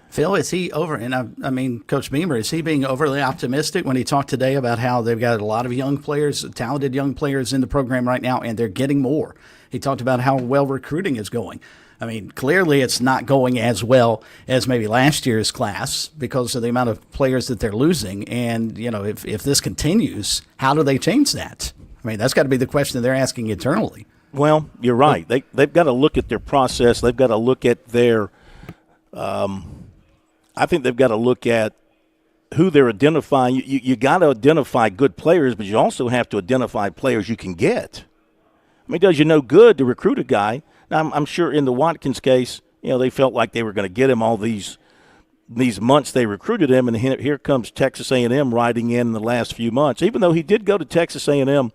[SPEAKER 9] Phil, is he over? And I mean, Coach Beamer, is he being overly optimistic when he talked today about how they've got a lot of young players, talented young players in the program right now, and they're getting more? He talked about how well recruiting is going. I mean, clearly it's not going as well as maybe last year's class because of the amount of players that they're losing. And, you know, if this continues, how do they change that? I mean, that's got to be the question they're asking internally.
[SPEAKER 8] Well, you're right. They've got to look at their process. They've got to look at their I think they've got to look at who they're identifying. You got to identify good players, but you also have to identify players you can get. I mean, it does you no good to recruit a guy. Now, I'm sure in the Watkins case, you know, they felt like they were going to get him all these months they recruited him, and here comes Texas A&M riding in the last few months. Even though he did go to Texas A&M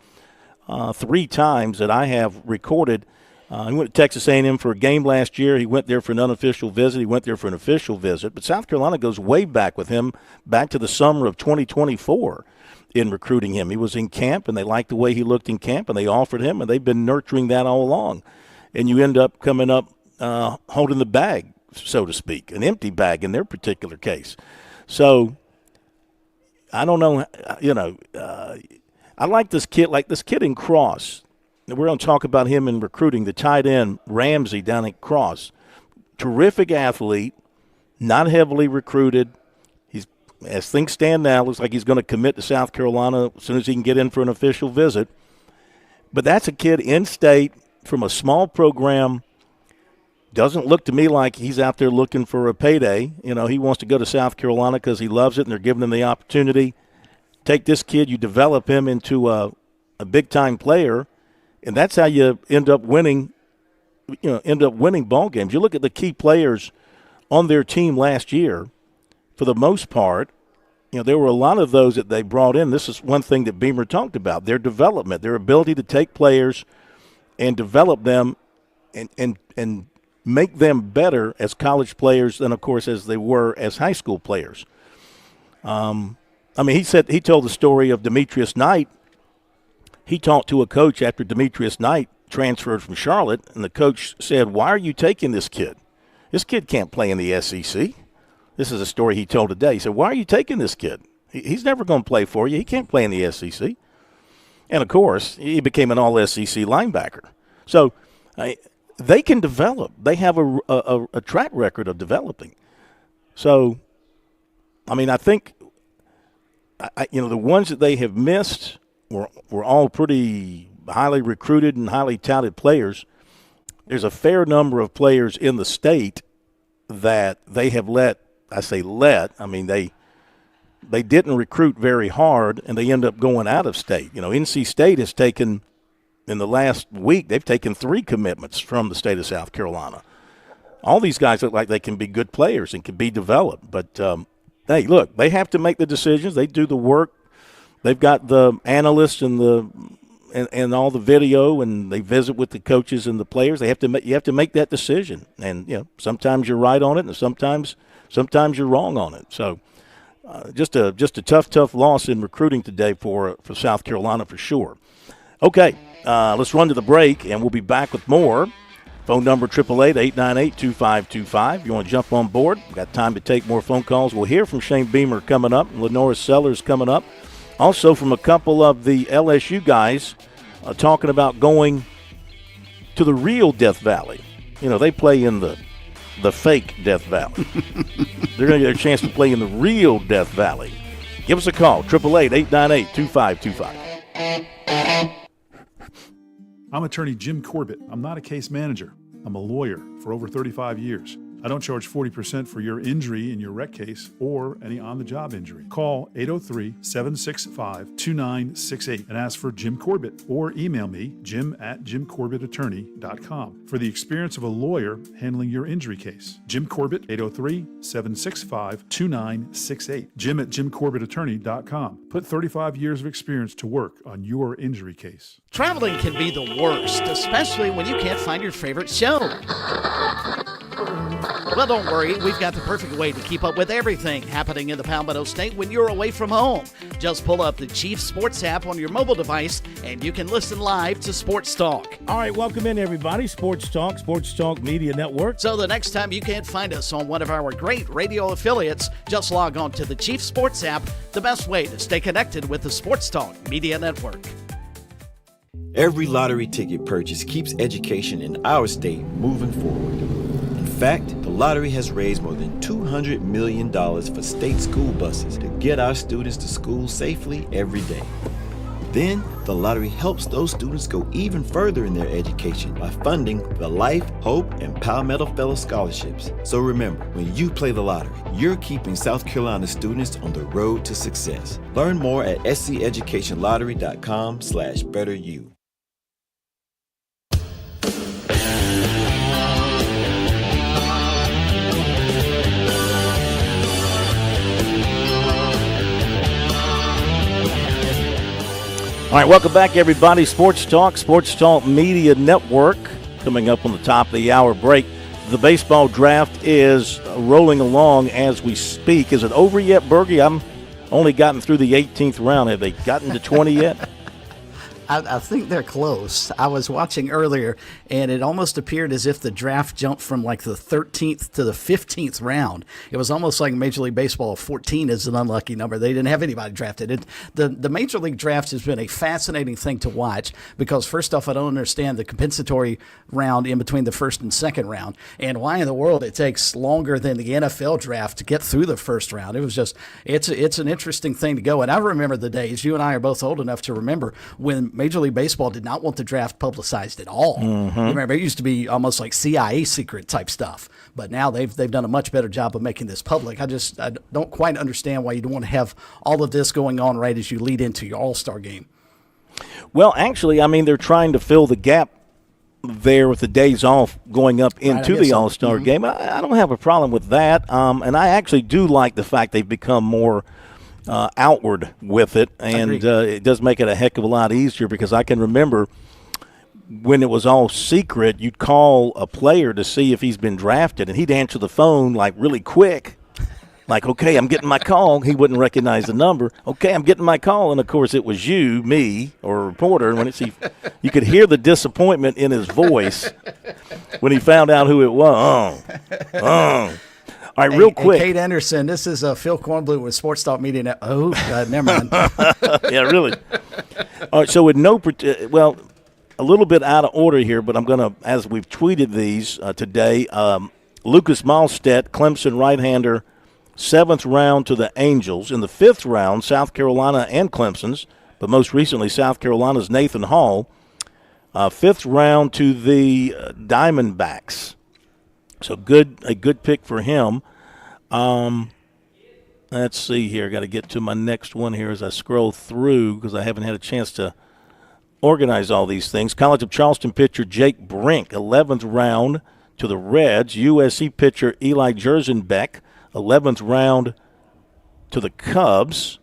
[SPEAKER 8] 3 times that I have recorded. He went to Texas A&M for a game last year. He went there for an unofficial visit. He went there for an official visit. But South Carolina goes way back with him, back to the summer of 2024 in recruiting him. He was in camp, and they liked the way he looked in camp, and they offered him, and they've been nurturing that all along. And you end up coming up holding the bag, so to speak, an empty bag in their particular case. So I don't know, you know, I like this kid in Cross. We're going to talk about him in recruiting, the tight end, Ramsey, down at Cross. Terrific athlete, not heavily recruited. He's, as things stand now, looks like he's going to commit to South Carolina as soon as he can get in for an official visit. But that's a kid in-state from a small program. Doesn't look to me like he's out there looking for a payday. You know, he wants to go to South Carolina because he loves it, and they're giving him the opportunity. Take this kid, you develop him into a big-time player, and that's how you end up winning ball games. You look at the key players on their team last year, for the most part, you know, there were a lot of those that they brought in. This is one thing that Beamer talked about, their development, their ability to take players and develop them and make them better as college players than, of course, as they were as high school players. I mean, he told the story of Demetrius Knight. He talked to a coach after Demetrius Knight transferred from Charlotte, and the coach said, "Why are you taking this kid? This kid can't play in the SEC." This is a story he told today. He said, "Why are you taking this kid? He's never going to play for you. He can't play in the SEC." And, of course, he became an all-SEC linebacker. So they can develop. They have a track record of developing. So, I mean, I think the ones that they have missed were all pretty highly recruited and highly touted players. There's a fair number of players in the state that they have let. I mean, they didn't recruit very hard, and they end up going out of state. You know, NC State has taken, in the last week, they've taken 3 commitments from the state of South Carolina. All these guys look like they can be good players and can be developed. But, hey, look, they have to make the decisions. They do the work. They've got the analysts and all the video, and they visit with the coaches and the players. You have to make that decision. And, you know, sometimes you're right on it, and sometimes you're wrong on it. So just a tough loss in recruiting today for South Carolina for sure. Okay, let's run to the break, and we'll be back with more. Phone number 888-898-2525. You want to jump on board? We've got time to take more phone calls. We'll hear from Shane Beamer coming up, Lenora Sellers coming up. Also from a couple of the LSU guys talking about going to the real Death Valley. You know, they play in the fake Death Valley. They're going to get a chance to play in the real Death Valley. Give us a call, 888-898-2525.
[SPEAKER 1] I'm attorney Jim Corbett. I'm not a case manager. I'm a lawyer for over 35 years. I don't charge 40% for your injury in your wreck case or any on-the-job injury. Call 803-765-2968 and ask for Jim Corbett, or email me, jim@jimcorbettattorney.com, for the experience of a lawyer handling your injury case. Jim Corbett, 803-765-2968. jim@jimcorbettattorney.com. Put 35 years of experience to work on your injury case.
[SPEAKER 9] Traveling can be the worst, especially when you can't find your favorite show. Well, don't worry. We've got the perfect way to keep up with everything happening in the Palmetto State when you're away from home. Just pull up the Chief Sports app on your mobile device, and you can listen live to Sports Talk.
[SPEAKER 8] All right, welcome in, everybody. Sports Talk Media Network.
[SPEAKER 9] So the next time you can't find us on one of our great radio affiliates, just log on to the Chief Sports app, the best way to stay connected with the Sports Talk Media Network.
[SPEAKER 5] Every lottery ticket purchase keeps education in our state moving forward. In fact, the lottery has raised more than $200 million for state school buses to get our students to school safely every day. Then, the lottery helps those students go even further in their education by funding the Life, Hope, and Palmetto Fellow Scholarships. So remember, when you play the lottery, you're keeping South Carolina students on the road to success. Learn more at sceducationlottery.com/betteryou.
[SPEAKER 8] All right, welcome back, everybody. Sports Talk Media Network. Coming up on the top of the hour break. The baseball draft is rolling along as we speak. Is it over yet, Bergie? I'm only gotten through the 18th round. Have they gotten to 20 yet?
[SPEAKER 9] I think they're close. I was watching earlier, and it almost appeared as if the draft jumped from like the 13th to the 15th round. It was almost like Major League Baseball. 14 is an unlucky number. They didn't have anybody drafted. The Major League draft has been a fascinating thing to watch because, first off, I don't understand the compensatory round in between the first and second round, and why in the world it takes longer than the NFL draft to get through the first round. It was just, it's an interesting thing to go. And I remember the days, you and I are both old enough to remember, when Major League Baseball did not want the draft publicized at all.
[SPEAKER 8] Mm-hmm.
[SPEAKER 9] Remember, it used to be almost like CIA secret type stuff, but now they've done a much better job of making this public. I don't quite understand why you don't want to have all of this going on right as you lead into your All-Star game.
[SPEAKER 8] Well, actually, I mean, they're trying to fill the gap there with the days off going up into the All-Star game. I don't have a problem with that, and I actually do like the fact they've become more outward with it, and it does make it a heck of a lot easier because I can remember when it was all secret, you'd call a player to see if he's been drafted, and he'd answer the phone like really quick, like, okay, I'm getting my call. He wouldn't recognize the number. Okay, I'm getting my call, and of course it was you, me, or a reporter, and when you could hear the disappointment in his voice when he found out who it was. All right, real quick.
[SPEAKER 9] Kate Anderson, this is Phil Kornblue with Sports Talk Media Network. Oh, God, never mind.
[SPEAKER 8] Yeah, really. All right, so with well, a little bit out of order here, but I'm going to, as we've tweeted these today, Lucas Malstedt, Clemson right-hander, 7th round to the Angels. In the 5th round, South Carolina and Clemson's, but most recently South Carolina's Nathan Hall. 5th round to the Diamondbacks. So a good pick for him. Let's see here. Got to get to my next one here as I scroll through because I haven't had a chance to organize all these things. College of Charleston pitcher Jake Brink, 11th round to the Reds. USC pitcher Eli Jersenbeck, 11th round to the Cubs.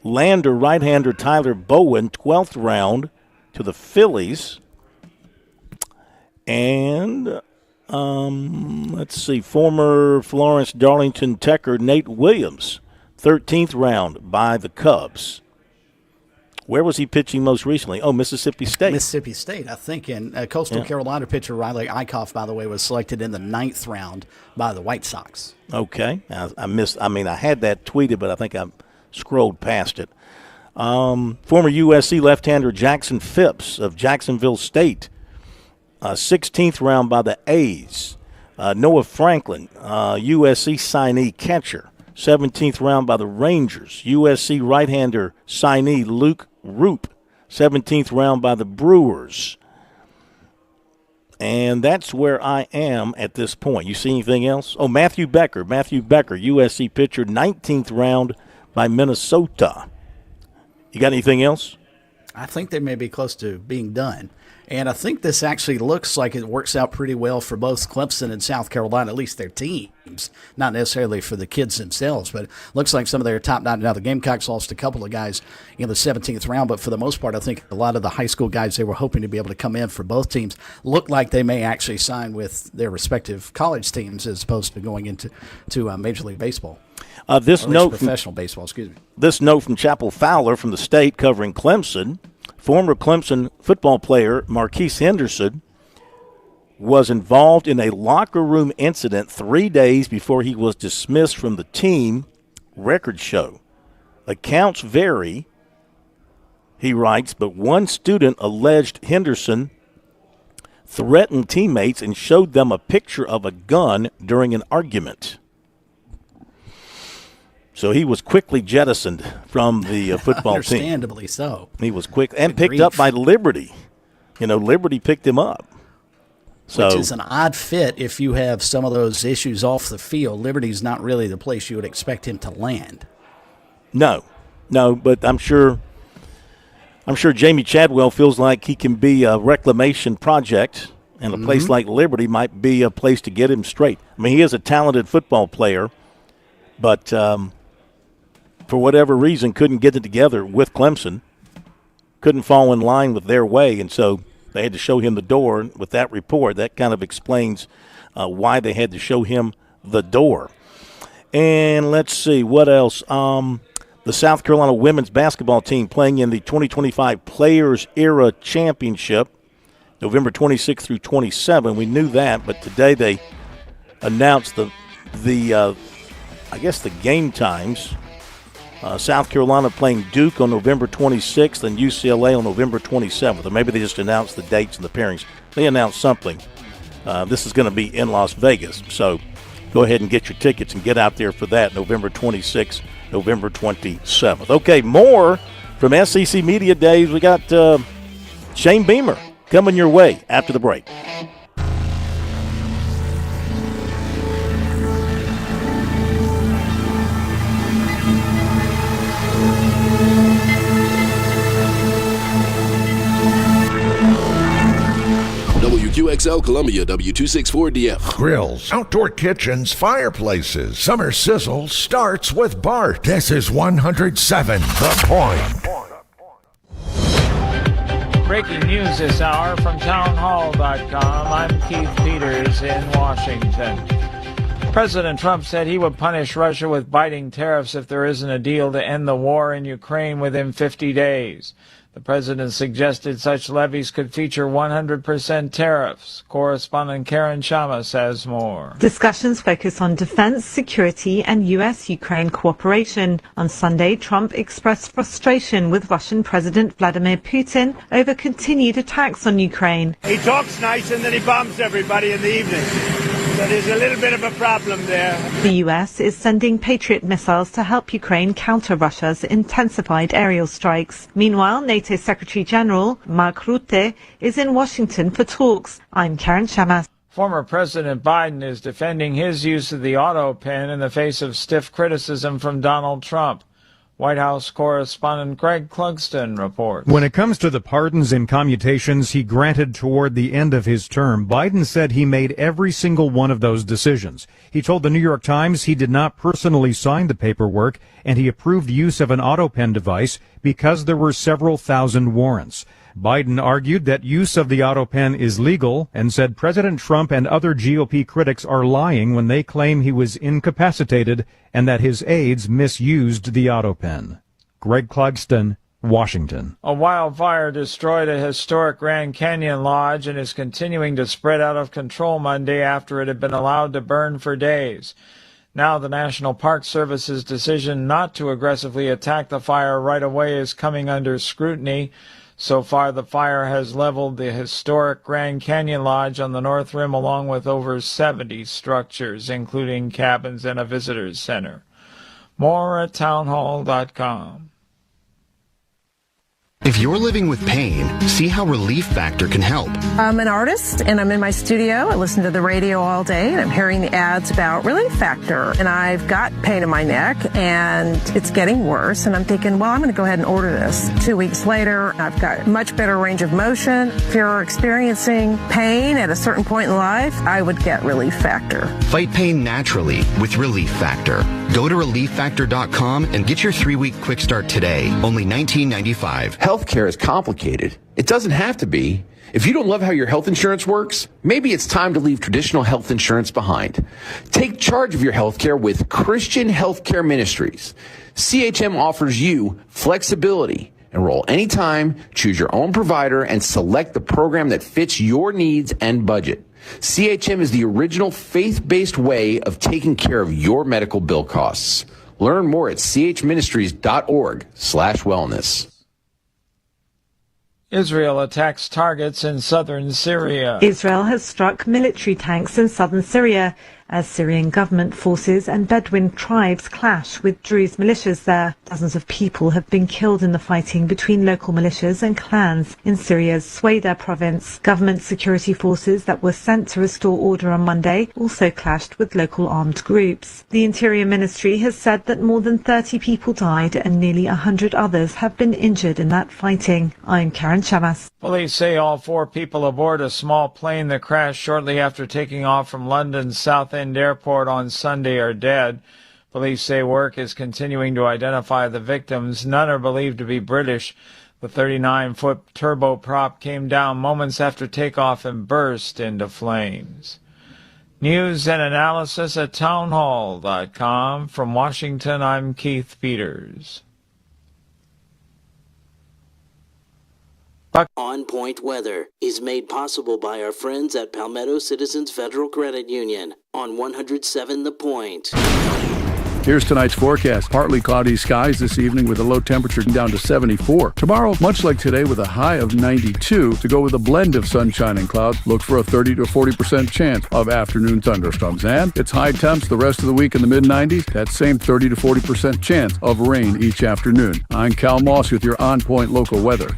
[SPEAKER 8] Lander right-hander Tyler Bowen, 12th round to the Phillies. And let's see, former Florence Darlington Techer Nate Williams, 13th round by the Cubs. Where was he pitching most recently? Oh, Mississippi State.
[SPEAKER 9] Mississippi State, I think. And Coastal Carolina pitcher Riley Eichhoff, by the way, was selected in the 9th round by the White Sox.
[SPEAKER 8] Okay. I had that tweeted, but I think I scrolled past it. Former USC left-hander Jackson Phipps of Jacksonville State, 16th round by the A's. Noah Franklin, USC signee catcher, 17th round by the Rangers. USC right-hander signee Luke Roop, 17th round by the Brewers. And that's where I am at this point. You see anything else? Oh, Matthew Becker, USC pitcher, 19th round by Minnesota. You got anything else?
[SPEAKER 9] I think they may be close to being done. And I think this actually looks like it works out pretty well for both Clemson and South Carolina, at least their teams, not necessarily for the kids themselves, but it looks like some of their top nine. Now, the Gamecocks lost a couple of guys in the 17th round, but for the most part, I think a lot of the high school guys they were hoping to be able to come in for both teams look like they may actually sign with their respective college teams as opposed to going into Major League Baseball.
[SPEAKER 8] This note
[SPEAKER 9] professional baseball, excuse me.
[SPEAKER 8] This note from Chapel Fowler from the State covering Clemson. Former Clemson football player Marquise Henderson was involved in a locker room incident 3 days before he was dismissed from the team. Records show. Accounts vary, he writes, but one student alleged Henderson threatened teammates and showed them a picture of a gun during an argument. So he was quickly jettisoned from the football team.
[SPEAKER 9] Understandably so.
[SPEAKER 8] He was quick and picked up by Liberty. Liberty picked him up. So,
[SPEAKER 9] which is an odd fit if you have some of those issues off the field. Liberty's not really the place you would expect him to land.
[SPEAKER 8] No, but I'm sure Jamie Chadwell feels like he can be a reclamation project, and a place like Liberty might be a place to get him straight. I mean, he is a talented football player, but for whatever reason, couldn't get it together with Clemson, couldn't fall in line with their way, and so they had to show him the door. With that report, that kind of explains why they had to show him the door. And let's see, what else? The South Carolina women's basketball team playing in the 2025 Players Era Championship, November 26th through 27. We knew that, but today they announced the game times. South Carolina playing Duke on November 26th and UCLA on November 27th. Or maybe they just announced the dates and the pairings. They announced something. This is going to be in Las Vegas. So go ahead and get your tickets and get out there for that, November 26th, November 27th. Okay, more from SEC Media Days. We got Shane Beamer coming your way after the break.
[SPEAKER 6] WQXL Columbia, W264DF.
[SPEAKER 22] Grills, outdoor kitchens, fireplaces. Summer sizzle starts with Bart. This is 107 The Point.
[SPEAKER 2] Breaking news this hour from townhall.com. I'm Keith Peters in Washington. President Trump said he would punish Russia with biting tariffs if there isn't a deal to end the war in Ukraine within 50 days. The president suggested such levies could feature 100% tariffs. Correspondent Karen Chamas has more.
[SPEAKER 23] Discussions focus on defense, security, and U.S.-Ukraine cooperation. On Sunday, Trump expressed frustration with Russian President Vladimir Putin over continued attacks on Ukraine.
[SPEAKER 24] He talks nice and then he bombs everybody in the evening. So there's a little bit of a problem there.
[SPEAKER 23] The U.S. is sending Patriot missiles to help Ukraine counter Russia's intensified aerial strikes. Meanwhile, NATO Secretary General Mark Rutte is in Washington for talks. I'm Karen Chamas.
[SPEAKER 2] Former President Biden is defending his use of the auto pen in the face of stiff criticism from Donald Trump. White House correspondent Greg Clugston reports.
[SPEAKER 25] When it comes to the pardons and commutations he granted toward the end of his term, Biden said he made every single one of those decisions. He told the New York Times he did not personally sign the paperwork, and he approved use of an auto pen device because there were several thousand warrants. Biden argued that use of the auto pen is legal and said President Trump and other GOP critics are lying when they claim he was incapacitated and that his aides misused the auto pen. Greg Clugston, Washington.
[SPEAKER 2] A wildfire destroyed a historic Grand Canyon lodge and is continuing to spread out of control Monday after it had been allowed to burn for days. Now the National Park Service's decision not to aggressively attack the fire right away is coming under scrutiny. So far, the fire has leveled the historic Grand Canyon Lodge on the North Rim along with over 70 structures, including cabins and a visitor's center. More at townhall.com.
[SPEAKER 3] If you're living with pain, see how Relief Factor can help.
[SPEAKER 7] I'm an artist and I'm in my studio. I listen to the radio all day and I'm hearing the ads about Relief Factor. And I've got pain in my neck and it's getting worse. And I'm thinking, well, I'm going to go ahead and order this. 2 weeks later, I've got much better range of motion. If you're experiencing pain at a certain point in life, I would get Relief Factor.
[SPEAKER 3] Fight pain naturally with Relief Factor. Go to ReliefFactor.com and get your 3-week quick start today. Only $19.95.
[SPEAKER 10] Healthcare is complicated. It doesn't have to be. If you don't love how your health insurance works, maybe it's time to leave traditional health insurance behind. Take charge of your healthcare with Christian Healthcare Ministries. CHM offers you flexibility. Enroll anytime, choose your own provider, and select the program that fits your needs and budget. CHM is the original faith-based way of taking care of your medical bill costs. Learn more at chministries.org/wellness.
[SPEAKER 2] Israel attacks targets in southern Syria.
[SPEAKER 23] Israel has struck military tanks in southern Syria as Syrian government forces and Bedouin tribes clash with Druze militias there. Dozens of people have been killed in the fighting between local militias and clans in Syria's Sweda province. Government security forces that were sent to restore order on Monday also clashed with local armed groups. The Interior Ministry has said that more than 30 people died and nearly 100 others have been injured in that fighting. I'm Karen Chamas.
[SPEAKER 2] Police say all 4 people aboard a small plane that crashed shortly after taking off from London's Southend Airport on Sunday are dead. Police say work is continuing to identify the victims. None are believed to be British. The 39-foot turboprop came down moments after takeoff and burst into flames. News and analysis at townhall.com. From Washington, I'm Keith Peters.
[SPEAKER 11] On Point Weather is made possible by our friends at Palmetto Citizens Federal Credit Union on 107 The Point.
[SPEAKER 4] Here's tonight's forecast. Partly cloudy skies this evening with a low temperature down to 74. Tomorrow, much like today, with a high of 92. To go with a blend of sunshine and clouds, look for a 30 to 40% chance of afternoon thunderstorms. And it's high temps the rest of the week in the mid-90s. That same 30 to 40% chance of rain each afternoon. I'm Cal Moss with your On Point local weather.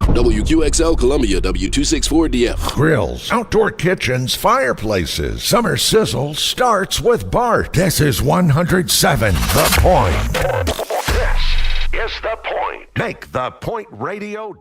[SPEAKER 6] WQXL Columbia, W264DF.
[SPEAKER 22] Grills, outdoor kitchens, fireplaces. Summer sizzle starts with Bart. This is 107 The Point. This is The Point. Make The Point Radio.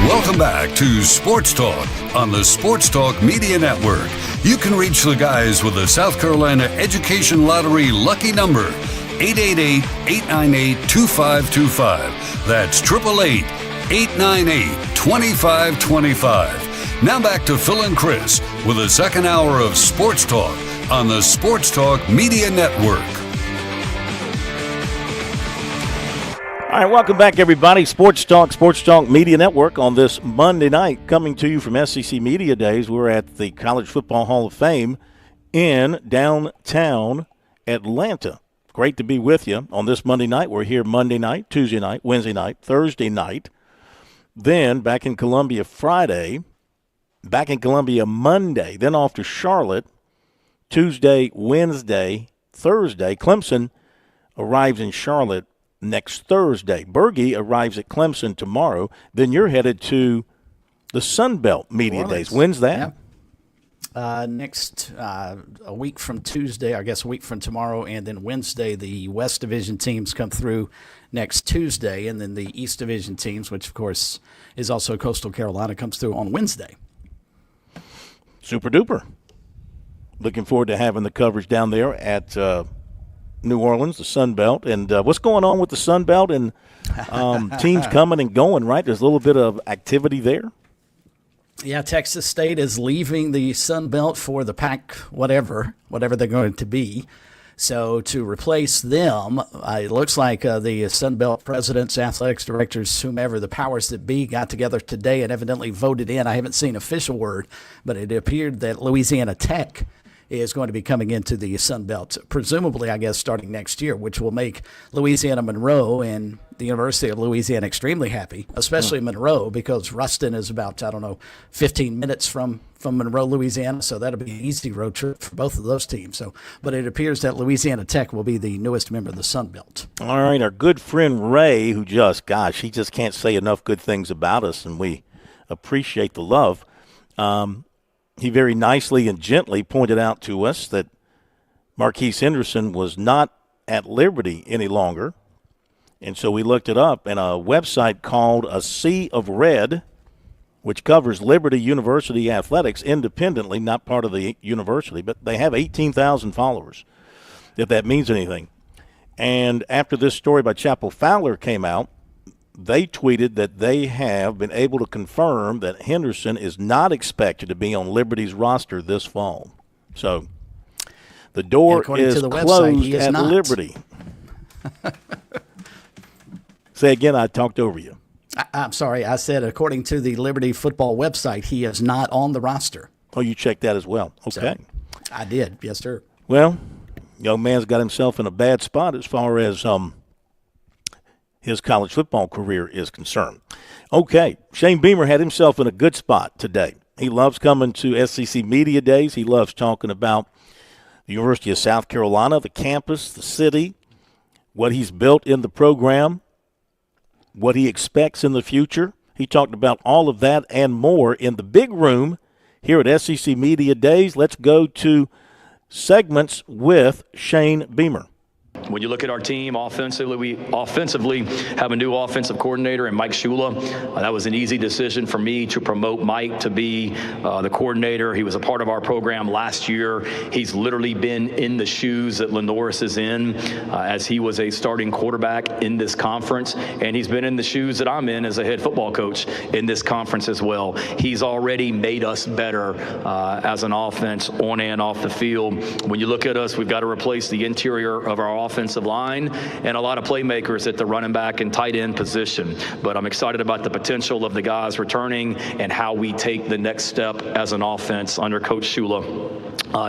[SPEAKER 12] Welcome back to Sports Talk on the Sports Talk Media Network. You can reach the guys with the South Carolina Education Lottery lucky number. 888-898-2525. That's 888-898-2525. Now back to Phil and Chris with the second hour of Sports Talk on the Sports Talk Media Network.
[SPEAKER 8] All right, welcome back, everybody. Sports Talk Media Network on this Monday night, coming to you from SEC Media Days. We're at the College Football Hall of Fame in downtown Atlanta. Great to be with you on this Monday night. We're here Monday night, Tuesday night, Wednesday night, Thursday night. Then back in Columbia Friday, back in Columbia Monday, then off to Charlotte, Tuesday, Wednesday, Thursday. Clemson arrives in Charlotte next Thursday. Berge arrives at Clemson tomorrow. Then you're headed to the Sun Belt Media Days. When's that?
[SPEAKER 9] Yep. Next a week from Tuesday, I guess a week from tomorrow, and then Wednesday, the West Division teams come through next Tuesday, and then the East Division teams, which of course is also Coastal Carolina, comes through on Wednesday.
[SPEAKER 8] Super duper. Looking forward to having the coverage down there at New Orleans, the Sun Belt. And what's going on with the Sun Belt and teams coming and going, right? There's a little bit of activity there.
[SPEAKER 9] Yeah, Texas State is leaving the Sun Belt for the Pac whatever they're going to be. So to replace them, it looks like the Sun Belt presidents, athletics directors, whomever, the powers that be, got together today and evidently voted in. I haven't seen official word, but it appeared that Louisiana Tech is going to be coming into the Sun Belt, presumably, I guess, starting next year, which will make Louisiana Monroe and the University of Louisiana extremely happy, especially Monroe, because Ruston is about, 15 minutes from Monroe, Louisiana, so that'll be an easy road trip for both of those teams. But it appears that Louisiana Tech will be the newest member of the Sun Belt.
[SPEAKER 8] All right, our good friend Ray, who he just can't say enough good things about us, and we appreciate the love. He very nicely and gently pointed out to us that Marquise Henderson was not at Liberty any longer. And so we looked it up, and a website called A Sea of Red, which covers Liberty University athletics independently, not part of the university, but they have 18,000 followers, if that means anything. And after this story by Chapel Fowler came out, they tweeted that they have been able to confirm that Henderson is not expected to be on Liberty's roster this fall. So the door is closed at Liberty. Say again, I talked over you.
[SPEAKER 9] I'm sorry, I said according to the Liberty football website, he is not on the roster.
[SPEAKER 8] Oh, you checked that as well. Okay.
[SPEAKER 9] So, I did, yes, sir.
[SPEAKER 8] Well, young man's got himself in a bad spot as far as his college football career is concerned. Okay, Shane Beamer had himself in a good spot today. He loves coming to SEC Media Days. He loves talking about the University of South Carolina, the campus, the city, what he's built in the program, what he expects in the future. He talked about all of that and more in the big room here at SEC Media Days. Let's go to segments with Shane Beamer.
[SPEAKER 13] When you look at our team offensively, we have a new offensive coordinator in Mike Shula. That was an easy decision for me to promote Mike to be the coordinator. He was a part of our program last year. He's literally been in the shoes that Lenoris is in as he was a starting quarterback in this conference, and he's been in the shoes that I'm in as a head football coach in this conference as well. He's already made us better as an offense on and off the field. When you look at us, we've got to replace the interior of our offensive line and a lot of playmakers at the running back and tight end position. But I'm excited about the potential of the guys returning and how we take the next step as an offense under Coach Shula.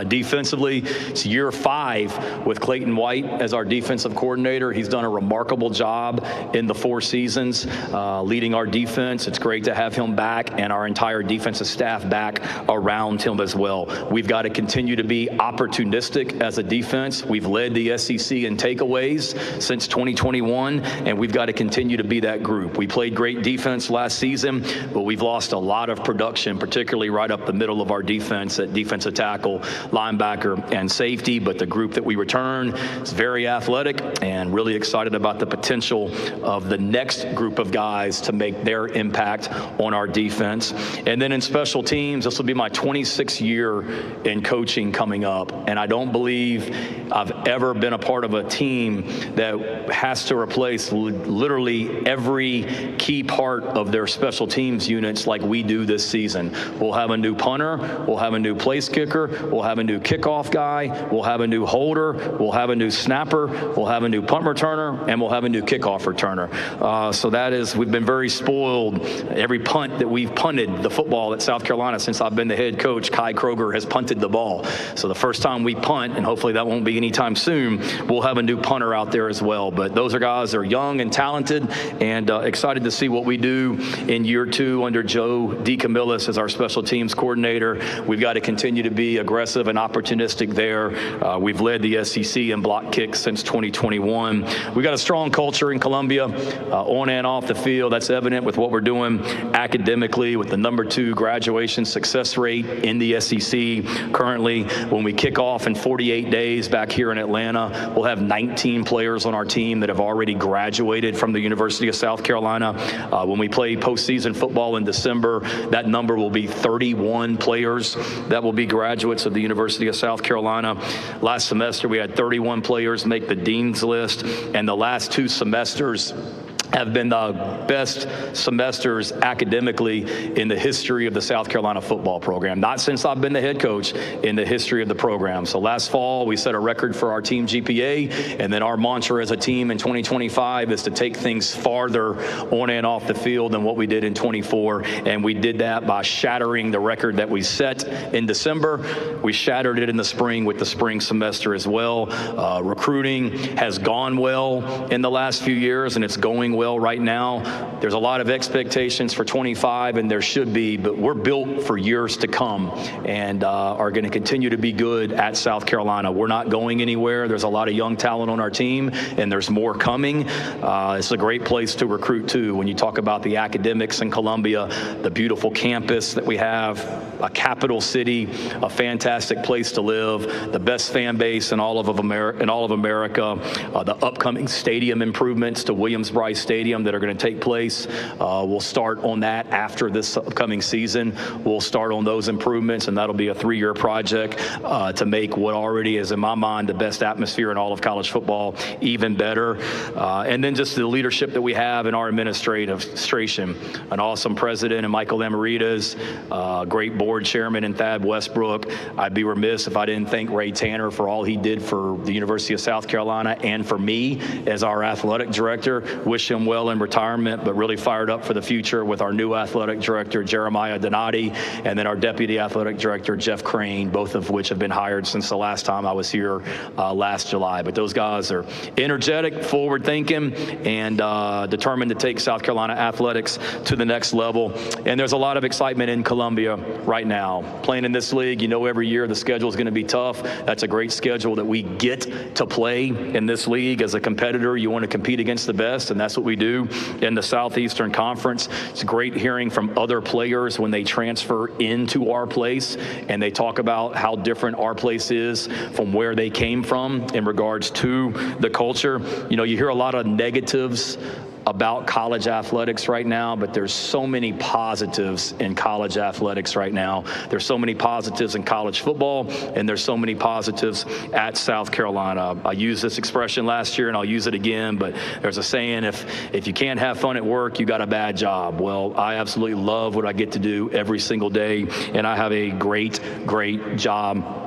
[SPEAKER 13] Defensively, it's year 5 with Clayton White as our defensive coordinator. He's done a remarkable job in the 4 seasons leading our defense. It's great to have him back and our entire defensive staff back around him as well. We've got to continue to be opportunistic as a defense. We've led the SEC in takeaways since 2021, and we've got to continue to be that group. We played great defense last season, but we've lost a lot of production, particularly right up the middle of our defense at defensive tackle, linebacker, and safety. But the group that we return is very athletic and really excited about the potential of the next group of guys to make their impact on our defense. And then in special teams, this will be my 26th year in coaching coming up, and I don't believe I've ever been a part of a team that has to replace literally every key part of their special teams units like we do this season. We'll have a new punter, we'll have a new place kicker, we'll have a new kickoff guy, we'll have a new holder, we'll have a new snapper, we'll have a new punt returner, and we'll have a new kickoff returner. So that is, we've been very spoiled. Every punt that we've punted the football at South Carolina since I've been the head coach, Kai Kroger has punted the ball. So the first time we punt, and hopefully that won't be anytime soon, we'll have a new punter out there as well. But those are guys that are young and talented, and excited to see what we do in year 2 under Joe DeCamillis as our special teams coordinator. We've got to continue to be aggressive and opportunistic there. We've led the SEC in block kicks since 2021. We've got a strong culture in Columbia on and off the field. That's evident with what we're doing academically with the #2 graduation success rate in the SEC. Currently, when we kick off in 48 days back here in Atlanta, we'll have 19 players on our team that have already graduated from the University of South Carolina. When we play postseason football in December, that number will be 31 players that will be graduates of the University of South Carolina. Last semester, we had 31 players make the dean's list, and the last 2 semesters have been the best semesters academically in the history of the South Carolina football program. Not since I've been the head coach, in the history of the program. So last fall, we set a record for our team GPA, and then our mantra as a team in 2025 is to take things farther on and off the field than what we did in 24. And we did that by shattering the record that we set in December. We shattered it in the spring with the spring semester as well. Recruiting has gone well in the last few years, and it's going well right now. There's a lot of expectations for 25, and there should be, but we're built for years to come and are going to continue to be good at South Carolina. We're not going anywhere. There's a lot of young talent on our team, and there's more coming. It's a great place to recruit too. When you talk about the academics in Columbia, the beautiful campus that we have, a capital city, a fantastic place to live, the best fan base in all of America, the upcoming stadium improvements to Williams-Brice Stadium that are going to take place. We'll start on that after this upcoming season. We'll start on those improvements, and that'll be a 3-year project to make what already is, in my mind, the best atmosphere in all of college football even better. And then just the leadership that we have in our administration, an awesome president in Michael Amaritas, great board chairman in Thad Westbrook. I'd be remiss if I didn't thank Ray Tanner for all he did for the University of South Carolina and for me as our athletic director. Wish him well in retirement, but really fired up for the future with our new athletic director, Jeremiah Donati, and then our deputy athletic director, Jeff Crane, both of which have been hired since the last time I was here last July. But those guys are energetic, forward-thinking, and determined to take South Carolina athletics to the next level. And there's a lot of excitement in Columbia right now. Playing in this league, you know every year the schedule is going to be tough. That's a great schedule that we get to play in this league. As a competitor, you want to compete against the best, and that's what we do in the Southeastern Conference. It's great hearing from other players when they transfer into our place and they talk about how different our place is from where they came from in regards to the culture. You know, you hear a lot of negatives about college athletics right now, but there's so many positives in college athletics right now. There's so many positives in college football, and there's so many positives at South Carolina. I used this expression last year, and I'll use it again, but there's a saying, if you can't have fun at work, you got a bad job. Well, I absolutely love what I get to do every single day, and I have a great, great job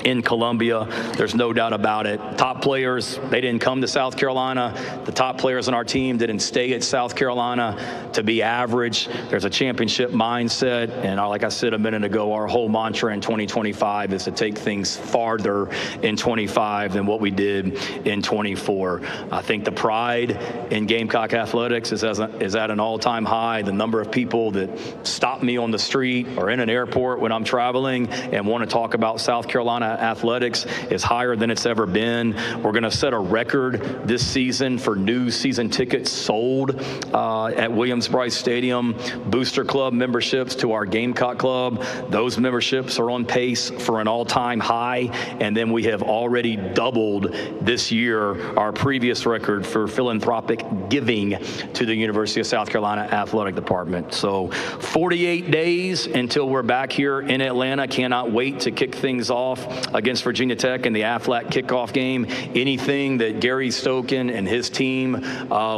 [SPEAKER 13] in Columbia. There's no doubt about it. Top players, they didn't come to South Carolina. The top players on our team didn't stay at South Carolina to be average. There's a championship mindset. And like I said a minute ago, our whole mantra in 2025 is to take things farther in 25 than what we did in 24. I think the pride in Gamecock athletics is at an all-time high. The number of people that stop me on the street or in an airport when I'm traveling and want to talk about South Carolina athletics is higher than it's ever been. We're going to set a record this season for new season tickets sold at Williams-Brice Stadium. Booster Club memberships to our Gamecock Club, those memberships are on pace for an all-time high. And then we have already doubled this year our previous record for philanthropic giving to the University of South Carolina Athletic Department. So 48 days until we're back here in Atlanta. Cannot wait to kick things off against Virginia Tech in the AFLAC kickoff game. Anything that Gary Stoken and his team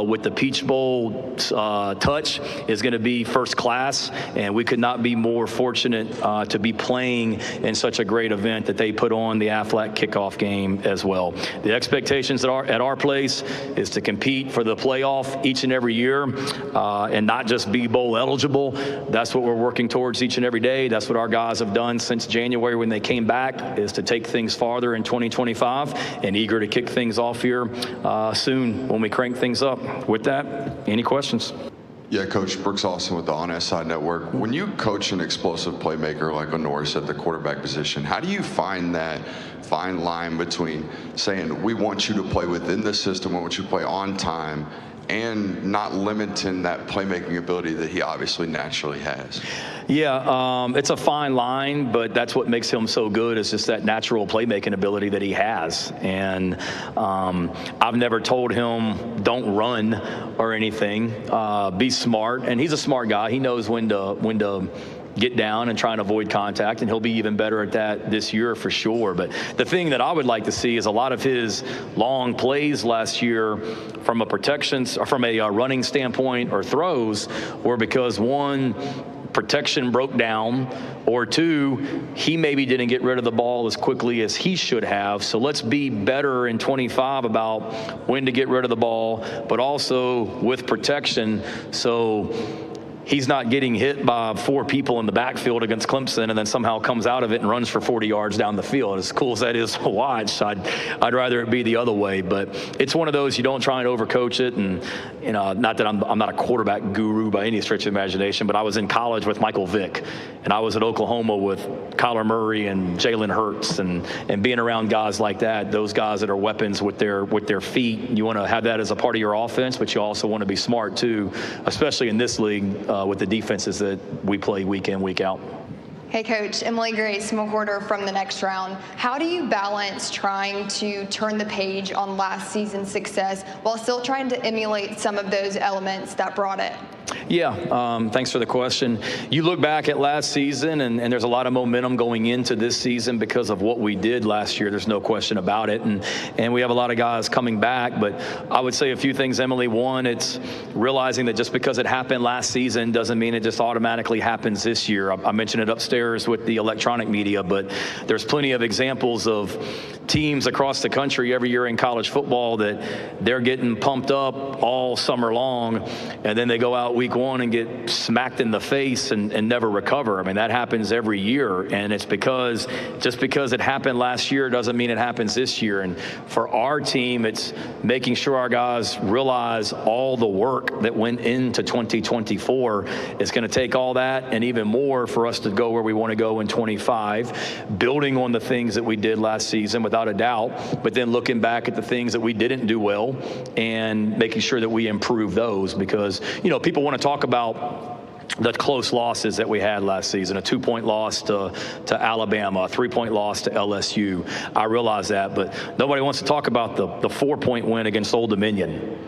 [SPEAKER 13] with the Peach Bowl touch is going to be first class, and we could not be more fortunate to be playing in such a great event that they put on the AFLAC kickoff game as well. The expectations at our place is to compete for the playoff each and every year and not just be bowl eligible. That's what we're working towards each and every day. That's what our guys have done since January when they came back, is to take things farther in 2025, and eager to kick things off here soon when we crank things up. With that, any questions?
[SPEAKER 14] Yeah, Coach, Brooks Austin with the On SI Network. When you coach an explosive playmaker like Norris at the quarterback position, how do you find that fine line between saying, we want you to play within the system, we want you to play on time, and not limiting that playmaking ability that he obviously naturally has?
[SPEAKER 13] Yeah, it's a fine line, but that's what makes him so good, is just that natural playmaking ability that he has. And I've never told him don't run or anything. Be smart, and he's a smart guy. He knows when to get down and try and avoid contact, and he'll be even better at that this year for sure. But the thing that I would like to see is a lot of his long plays last year from a running standpoint or throws were because, one, protection broke down, or two, he maybe didn't get rid of the ball as quickly as he should have. So let's be better in 25 about when to get rid of the ball, but also with protection, so he's not getting hit by 4 people in the backfield against Clemson and then somehow comes out of it and runs for 40 yards down the field. As cool as that is to watch, I'd rather it be the other way. But it's one of those, you don't try and overcoach it. And, not that I'm not a quarterback guru by any stretch of imagination, but I was in college with Michael Vick, and I was at Oklahoma with Kyler Murray and Jalen Hurts, and being around guys like that, those guys that are weapons with their feet. You want to have that as a part of your offense, but you also want to be smart too, especially in this league with the defenses that we play week in, week out.
[SPEAKER 15] Hey, Coach. Emily Grace, reporter from The Next Round. How do you balance trying to turn the page on last season's success while still trying to emulate some of those elements that brought it?
[SPEAKER 13] Yeah, thanks for the question. You look back at last season, and there's a lot of momentum going into this season because of what we did last year. There's no question about it. And we have a lot of guys coming back. But I would say a few things, Emily. One, it's realizing that just because it happened last season doesn't mean it just automatically happens this year. I mentioned it upstairs with the electronic media, but there's plenty of examples of teams across the country every year in college football that they're getting pumped up all summer long, and then they go out week one and get smacked in the face and never recover. I mean, that happens every year, and it's because just because it happened last year doesn't mean it happens this year. And for our team, it's making sure our guys realize all the work that went into 2024. It's going to take all that and even more for us to go where we want to go in 25, building on the things that we did last season without a doubt, but then looking back at the things that we didn't do well and making sure that we improve those, because, people want to talk about the close losses that we had last season, a 2-point loss to Alabama, a 3-point loss to LSU. I realize that, but nobody wants to talk about the 4-point win against Old Dominion.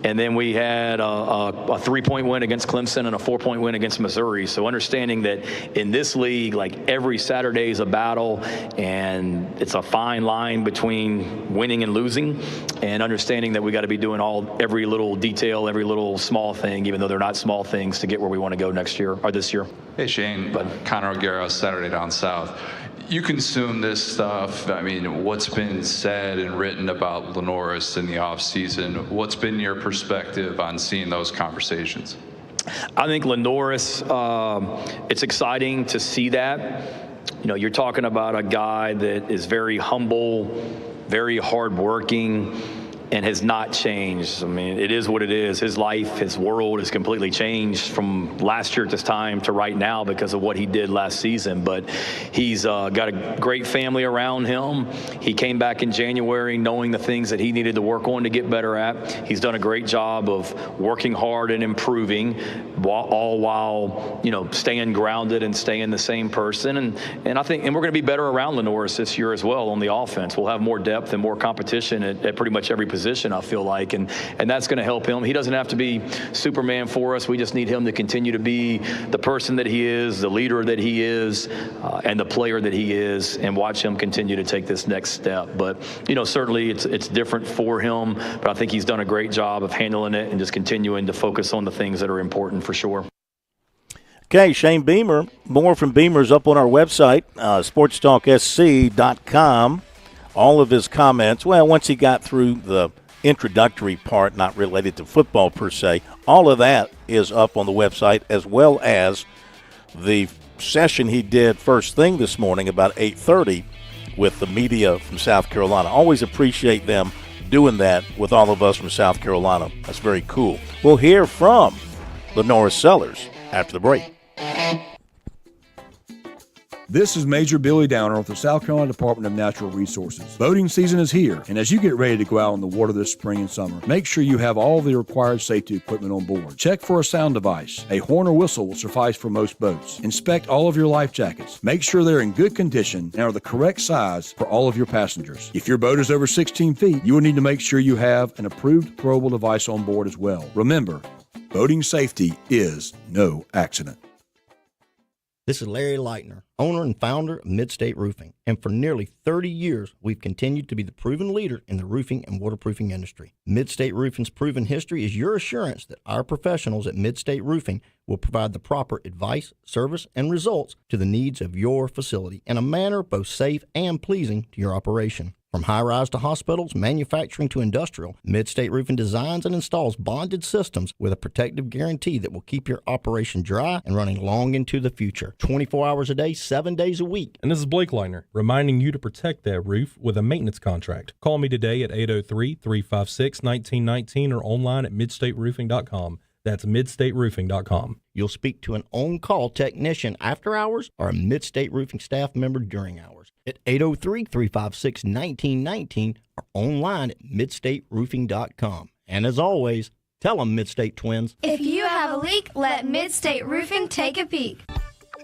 [SPEAKER 13] And then we had a 3-point win against Clemson and a 4-point win against Missouri. So understanding that in this league, like every Saturday is a battle, and it's a fine line between winning and losing, and understanding that we got to be doing every little detail, every little small thing, even though they're not small things, to get where we want to go next year or this year.
[SPEAKER 16] Hey, Shane. Connor O'Gara, Saturday Down South. You consume this stuff. I mean, what's been said and written about Lenoris in the offseason? What's been your perspective on seeing those conversations?
[SPEAKER 13] I think Lenoris, it's exciting to see that. You're talking about a guy that is very humble, very hardworking, and has not changed. I mean, it is what it is. His life, his world has completely changed from last year at this time to right now because of what he did last season. But he's got a great family around him. He came back in January knowing the things that he needed to work on to get better at. He's done a great job of working hard and improving, all while, staying grounded and staying the same person. And I think we're going to be better around Lenoris this year as well on the offense. We'll have more depth and more competition at pretty much every position, I feel like, and that's going to help him. He doesn't have to be Superman for us. We just need him to continue to be the person that he is, the leader that he is, and the player that he is, and watch him continue to take this next step. But, certainly it's different for him, but I think he's done a great job of handling it and just continuing to focus on the things that are important for sure.
[SPEAKER 8] Okay, Shane Beamer. More from Beamer's up on our website, SportsTalkSC.com. All of his comments, once he got through the introductory part, not related to football per se, all of that is up on the website, as well as the session he did first thing this morning about 8:30 with the media from South Carolina. Always appreciate them doing that with all of us from South Carolina. That's very cool. We'll hear from Lenoris Sellers after the break.
[SPEAKER 17] This is Major Billy Downer with the South Carolina Department of Natural Resources. Boating season is here, and as you get ready to go out on the water this spring and summer, make sure you have all the required safety equipment on board. Check for a sound device. A horn or whistle will suffice for most boats. Inspect all of your life jackets. Make sure they're in good condition and are the correct size for all of your passengers. If your boat is over 16 feet, you will need to make sure you have an approved throwable device on board as well. Remember, boating safety is no accident.
[SPEAKER 1] This is Larry Leitner, owner and founder of Midstate Roofing, and for nearly 30 years, we've continued to be the proven leader in the roofing and waterproofing industry. Midstate Roofing's proven history is your assurance that our professionals at Midstate Roofing will provide the proper advice, service, and results to the needs of your facility in a manner both safe and pleasing to your operation. From high-rise to hospitals, manufacturing to industrial, Midstate Roofing designs and installs bonded systems with a protective guarantee that will keep your operation dry and running long into the future. 24 hours a day, 7 days a week.
[SPEAKER 18] And this is Blake Leitner, reminding you to protect that roof with a maintenance contract. Call me today at 803-356-1919 or online at midstateroofing.com. That's midstateroofing.com.
[SPEAKER 1] You'll speak to an on-call technician after hours or a Midstate Roofing staff member during hours at 803-356-1919 or online at midstateroofing.com. And as always, tell them Midstate Twins.
[SPEAKER 19] If you have a leak, let Midstate Roofing take a peek.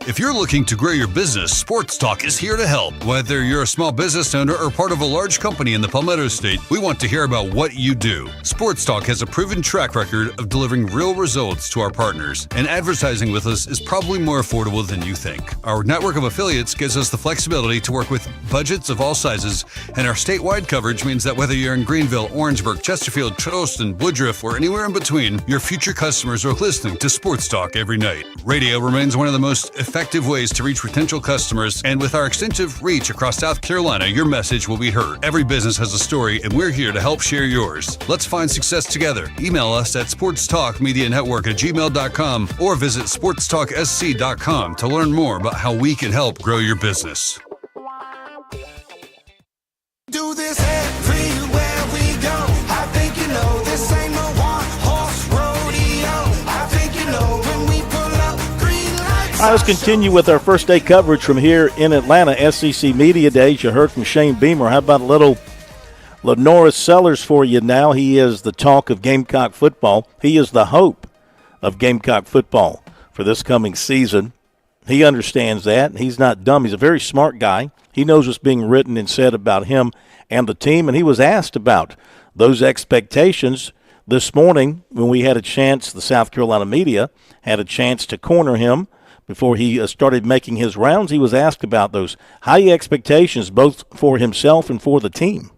[SPEAKER 12] If you're looking to grow your business, Sports Talk is here to help. Whether you're a small business owner or part of a large company in the Palmetto State, we want to hear about what you do. Sports Talk has a proven track record of delivering real results to our partners, and advertising with us is probably more affordable than you think. Our network of affiliates gives us the flexibility to work with budgets of all sizes, and our statewide coverage means that whether you're in Greenville, Orangeburg, Chesterfield, Charleston, Woodruff, or anywhere in between, your future customers are listening to Sports Talk every night. Radio remains one of the most effective ways to reach potential customers, and with our extensive reach across South Carolina, your message will be heard. Every business has a story, and we're here to help share yours. Let's find success together. Email us at sportstalkmedianetwork@gmail.com or visit sportstalksc.com to learn more about how we can help grow your business.
[SPEAKER 20] Do this everywhere we go. I think you know this ain't no one-horse rodeo. I think you know when we pull up green lights.
[SPEAKER 8] All right, let's continue with our first day coverage from here in Atlanta, SEC Media Days. You heard from Shane Beamer. How about a little Lenora Sellers for you now? He is the talk of Gamecock football. He is the hope of Gamecock football for this coming season. He understands that. He's not dumb. He's a very smart guy. He knows what's being written and said about him and the team, and he was asked about those expectations this morning when we had a chance, the South Carolina media had a chance to corner him before he started making his rounds. He was asked about those high expectations both for himself and for the team.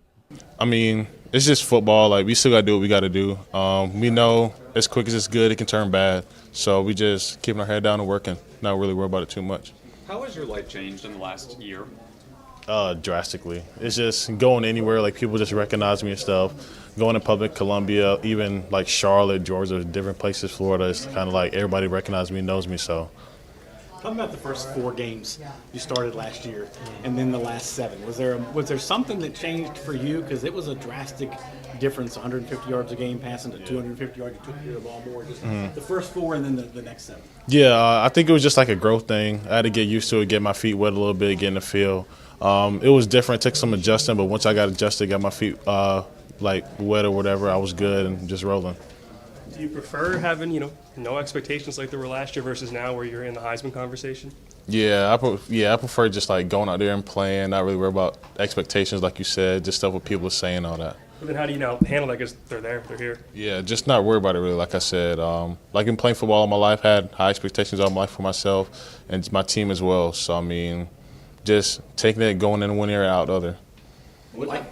[SPEAKER 21] I mean, it's just football. Like, we still got to do what we got to do. We know as quick as it's good, it can turn bad. So we just keeping our head down and working, not really worry about it too much.
[SPEAKER 26] How has your life changed in the last year?
[SPEAKER 21] Drastically. It's just going anywhere, like people just recognize me and stuff. Going in public, Columbia, even like Charlotte, Georgia, different places, Florida, it's kind of like everybody recognizes me, knows me, so.
[SPEAKER 27] Tell me about the first 4 games you started last year, and then the last 7. Was there something that changed for you? Because it was a drastic difference, 150 yards a game passing to 250 yards. You took the ball more. Just the first 4 and then the next 7.
[SPEAKER 21] Yeah, I think it was just like a growth thing. I had to get used to it, get my feet wet a little bit, get in the field. It was different. It took some adjusting, but once I got adjusted, got my feet like wet or whatever, I was good and just rolling.
[SPEAKER 26] Do you prefer having, no expectations like there were last year versus now where you're in the Heisman conversation?
[SPEAKER 21] Yeah, I prefer just like going out there and playing, not really worry about expectations like you said, just stuff what people are saying, all that.
[SPEAKER 26] But then how do you now handle that because they're here?
[SPEAKER 21] Yeah, just not worry about it really, like I said. Like in playing football all my life, had high expectations all my life for myself and my team as well. So, I mean, just taking it, going in one ear, out the other.
[SPEAKER 28] What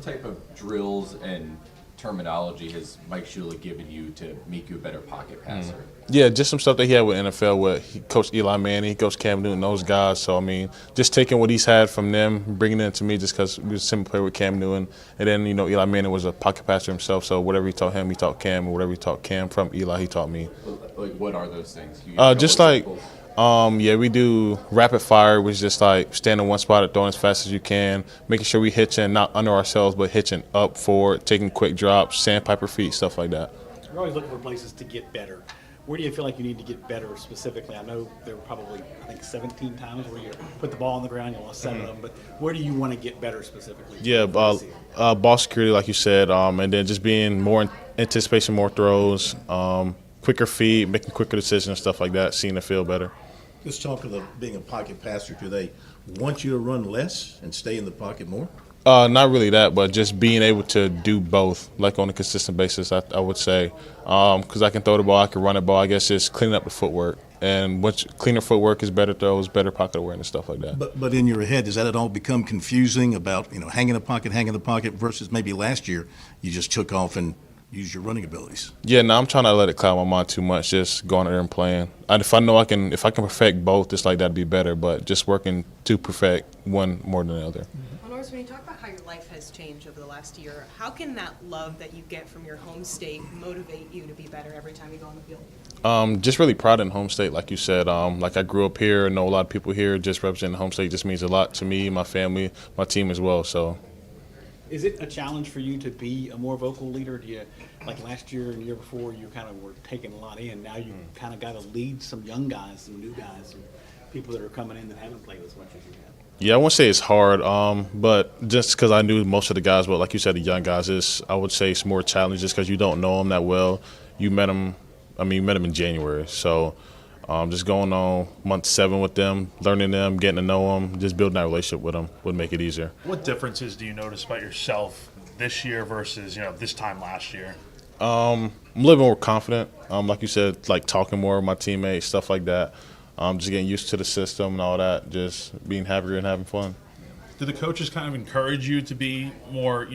[SPEAKER 28] type of drills and terminology has Mike Shula given you to make you a better pocket passer?
[SPEAKER 21] Yeah, just some stuff that he had with NFL with Coach Eli Manning, Coach Cam Newton, those guys. So, I mean, just taking what he's had from them, bringing it to me just because we was simply play with Cam Newton. And then, Eli Manning was a pocket passer himself, so whatever he taught him, he taught Cam, and whatever he taught Cam from Eli, he taught me.
[SPEAKER 28] Like, what are those things?
[SPEAKER 21] Just like, we do rapid fire, which is just like stand in one spot and throwing as fast as you can, making sure we hitching not under ourselves, but hitching up, forward, taking quick drops, sandpiper feet, stuff like that.
[SPEAKER 27] You're always looking for places to get better. Where do you feel like you need to get better specifically? I know there were probably, 17 times where you put the ball on the ground, you lost 7 of them, but where do you want to get better specifically?
[SPEAKER 21] Yeah, ball security, like you said, and then just being more in anticipation, more throws, quicker feet, making quicker decisions, stuff like that, seeing the field better.
[SPEAKER 29] Let's talk about being a pocket passer. Do they want you to run less and stay in the pocket more?
[SPEAKER 21] Not really that, but just being able to do both, like on a consistent basis, I would say. Because I can throw the ball, I can run the ball. I guess just cleaning up the footwork. and cleaner footwork is better throws, better pocket awareness, stuff like that.
[SPEAKER 29] But in your head, does that at all become confusing about, hanging the pocket versus maybe last year you just took off and used your running abilities?
[SPEAKER 21] Yeah, no, I'm trying not to let it cloud my mind too much, just going out there and playing. And if I can perfect both, it's like that'd be better, but just working to perfect one more than the other.
[SPEAKER 2] When you talk about how your life has changed over the last year, how can that love that you get from your home state motivate you to be better every time you go on the field?
[SPEAKER 21] Just really proud in home state, like you said. Like I grew up here, know a lot of people here. Just representing home state just means a lot to me, my family, my team as well. So,
[SPEAKER 27] is it a challenge for you to be a more vocal leader? Do you, like last year and the year before, you kind of were taking a lot in. Now you kind of got to lead some young guys, some new guys, some people that are coming in that haven't played as much as you have.
[SPEAKER 21] Yeah, I won't say it's hard, but just because I knew most of the guys, but like you said, the young guys, I would say it's more challenging just because you don't know them that well. You met them in January, so just going on month 7 with them, learning them, getting to know them, just building that relationship with them would make it easier.
[SPEAKER 3] What differences do you notice about yourself this year versus this time last year?
[SPEAKER 21] I'm a little more confident. Like you said, like talking more with my teammates, stuff like that. Just getting used to the system and all that, just being happier and having fun.
[SPEAKER 3] Do the coaches kind of encourage you to be more,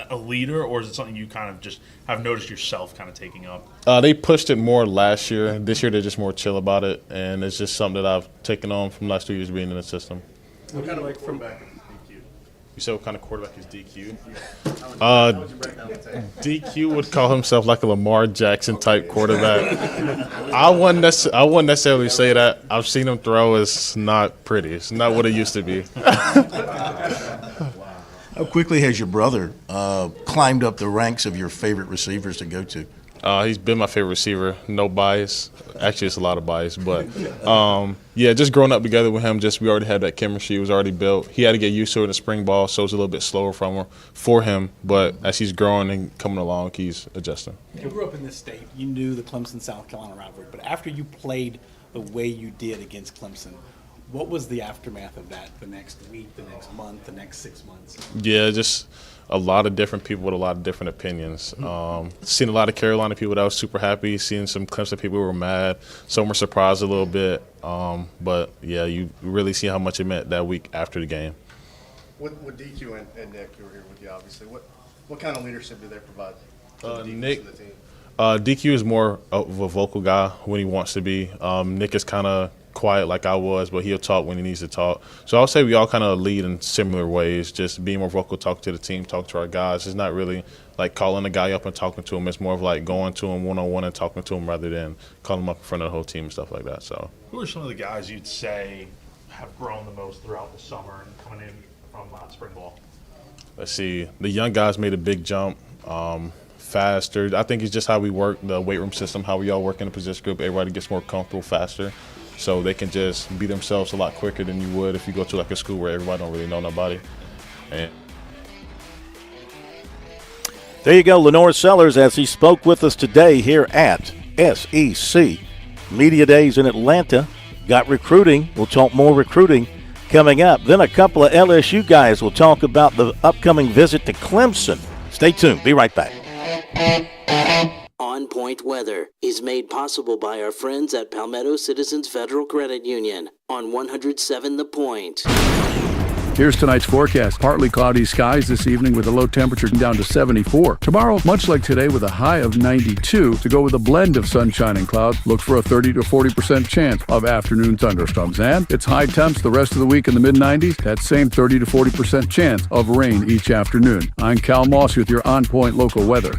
[SPEAKER 3] a leader, or is it something you kind of just have noticed yourself kind of taking up?
[SPEAKER 21] They pushed it more last year. This year they're just more chill about it, and it's just something that I've taken on from the last 2 years being in the system.
[SPEAKER 3] What kind of like from back?
[SPEAKER 21] You said what kind of quarterback is DQ? DQ would call himself like a Lamar Jackson type quarterback. I wouldn't necessarily say that. I've seen him throw. It's not pretty. It's not what it used to be.
[SPEAKER 29] How quickly has your brother climbed up the ranks of your favorite receivers to go to?
[SPEAKER 21] He's been my favorite receiver. No bias. Actually, it's a lot of bias. But, just growing up together with him, we already had that chemistry. It was already built. He had to get used to it in the spring ball, so it was a little bit slower for him. But as he's growing and coming along, he's adjusting.
[SPEAKER 27] You grew up in this state. You knew the Clemson-South Carolina rivalry. But after you played the way you did against Clemson, what was the aftermath of that the next week, the next month, the next 6 months?
[SPEAKER 21] Yeah, just a lot of different people with a lot of different opinions. Seen a lot of Carolina people that was super happy. Seeing some Clemson people who were mad. Some were surprised a little bit. But, yeah, you really see how much it meant that week after the game.
[SPEAKER 5] With DQ and Nick, who were here with you, obviously, what kind of leadership do they provide to the
[SPEAKER 21] Nick,
[SPEAKER 5] to the team?
[SPEAKER 21] DQ is more of a vocal guy when he wants to be. Nick is kind of quiet like I was, but he'll talk when he needs to talk. So I would say we all kind of lead in similar ways, just being more vocal, talk to the team, talk to our guys. It's not really like calling a guy up and talking to him. It's more of like going to him one-on-one and talking to him rather than calling him up in front of the whole team and stuff like that. So,
[SPEAKER 3] who are some of the guys you'd say have grown the most throughout the summer and coming in from spring ball?
[SPEAKER 21] Let's see. The young guys made a big jump. Faster. I think it's just how we work, the weight room system, how we all work in the position group. Everybody gets more comfortable faster. So they can just be themselves a lot quicker than you would if you go to like a school where everybody don't really know nobody. And
[SPEAKER 8] there you go, Lenore Sellers, as he spoke with us today here at SEC Media Days in Atlanta. Got recruiting. We'll talk more recruiting coming up. Then a couple of LSU guys will talk about the upcoming visit to Clemson. Stay tuned. Be right back.
[SPEAKER 7] On Point Weather is made possible by our friends at Palmetto Citizens Federal Credit Union on 107 The Point.
[SPEAKER 4] Here's tonight's forecast. Partly cloudy skies this evening with a low temperature down to 74. Tomorrow, much like today, with a high of 92. To go with a blend of sunshine and clouds, look for a 30 to 40% chance of afternoon thunderstorms. And it's high temps the rest of the week in the mid-90s. That same 30 to 40% chance of rain each afternoon. I'm Cal Moss with your On Point local weather.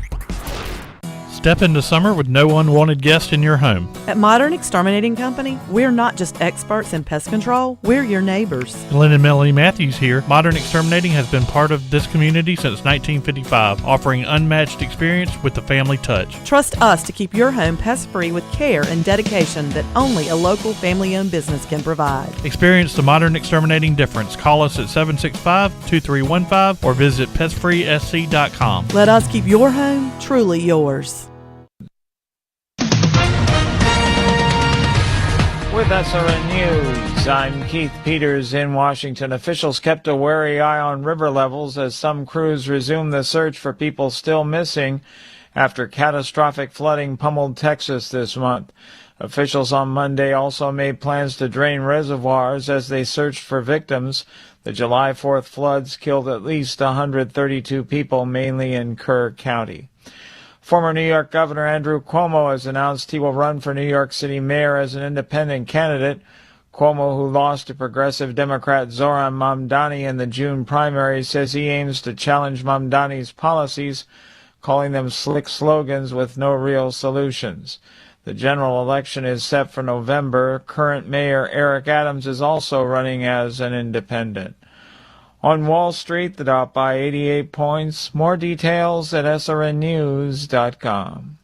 [SPEAKER 10] Step into summer with no unwanted guests in your home.
[SPEAKER 11] At Modern Exterminating Company, we're not just experts in pest control, we're your neighbors.
[SPEAKER 10] Glenn and Melanie Matthews here. Modern Exterminating has been part of this community since 1955, offering unmatched experience with the family touch.
[SPEAKER 11] Trust us to keep your home pest-free with care and dedication that only a local family-owned business can provide.
[SPEAKER 10] Experience the Modern Exterminating difference. Call us at 765-2315 or visit pestfreesc.com.
[SPEAKER 11] Let us keep your home truly yours.
[SPEAKER 23] With SRN News, I'm Keith Peters in Washington. Officials kept a wary eye on river levels as some crews resumed the search for people still missing after catastrophic flooding pummeled Texas this month. Officials on Monday also made plans to drain reservoirs as they searched for victims. The July 4th floods killed at least 132 people, mainly in Kerr County. Former New York Governor Andrew Cuomo has announced he will run for New York City mayor as an independent candidate. Cuomo, who lost to progressive Democrat Zohran Mamdani in the June primary, says he aims to challenge Mamdani's policies, calling them slick slogans with no real solutions. The general election is set for November. Current Mayor Eric Adams is also running as an independent. On Wall Street, the Dow by 88 points. More details at srnnews.com.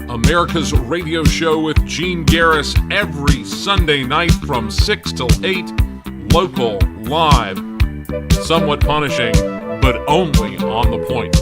[SPEAKER 6] America's radio show with Gene Garris every Sunday night from 6 till 8. Local, live, somewhat punishing, but only on the point.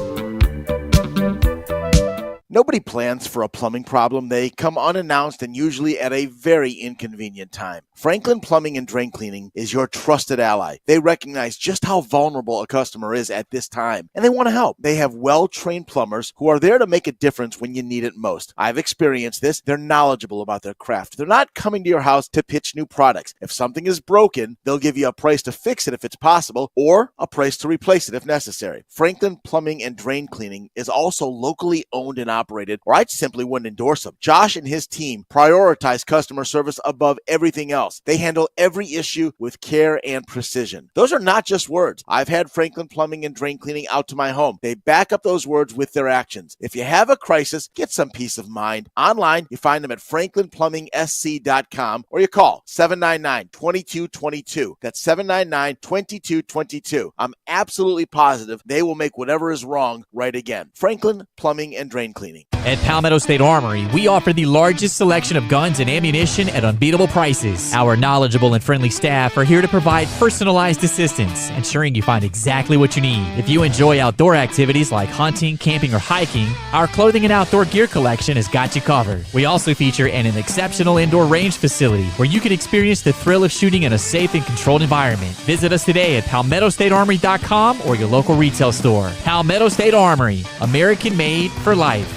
[SPEAKER 9] Nobody plans for a plumbing problem. They come unannounced and usually at a very inconvenient time. Franklin Plumbing and Drain Cleaning is your trusted ally. They recognize just how vulnerable a customer is at this time, and they want to help. They have well-trained plumbers who are there to make a difference when you need it most. I've experienced this. They're knowledgeable about their craft. They're not coming to your house to pitch new products. If something is broken, they'll give you a price to fix it if it's possible, or a price to replace it if necessary. Franklin Plumbing and Drain Cleaning is also locally owned and operated, or I simply wouldn't endorse them. Josh and his team prioritize customer service above everything else. They handle every issue with care and precision. Those are not just words. I've had Franklin Plumbing and Drain Cleaning out to my home. They back up those words with their actions. If you have a crisis, get some peace of mind. Online, you find them at franklinplumbing.sc.com, or you call 799-2222. That's 799-2222. I'm absolutely positive they will make whatever is wrong right again. Franklin Plumbing and Drain Cleaning.
[SPEAKER 13] At Palmetto State Armory, we offer the largest selection of guns and ammunition at unbeatable prices. Our knowledgeable and friendly staff are here to provide personalized assistance, ensuring you find exactly what you need. If you enjoy outdoor activities like hunting, camping, or hiking, our clothing and outdoor gear collection has got you covered. We also feature an exceptional indoor range facility where you can experience the thrill of shooting in a safe and controlled environment. Visit us today at PalmettoStateArmory.com or your local retail store. Palmetto State Armory, American made for life.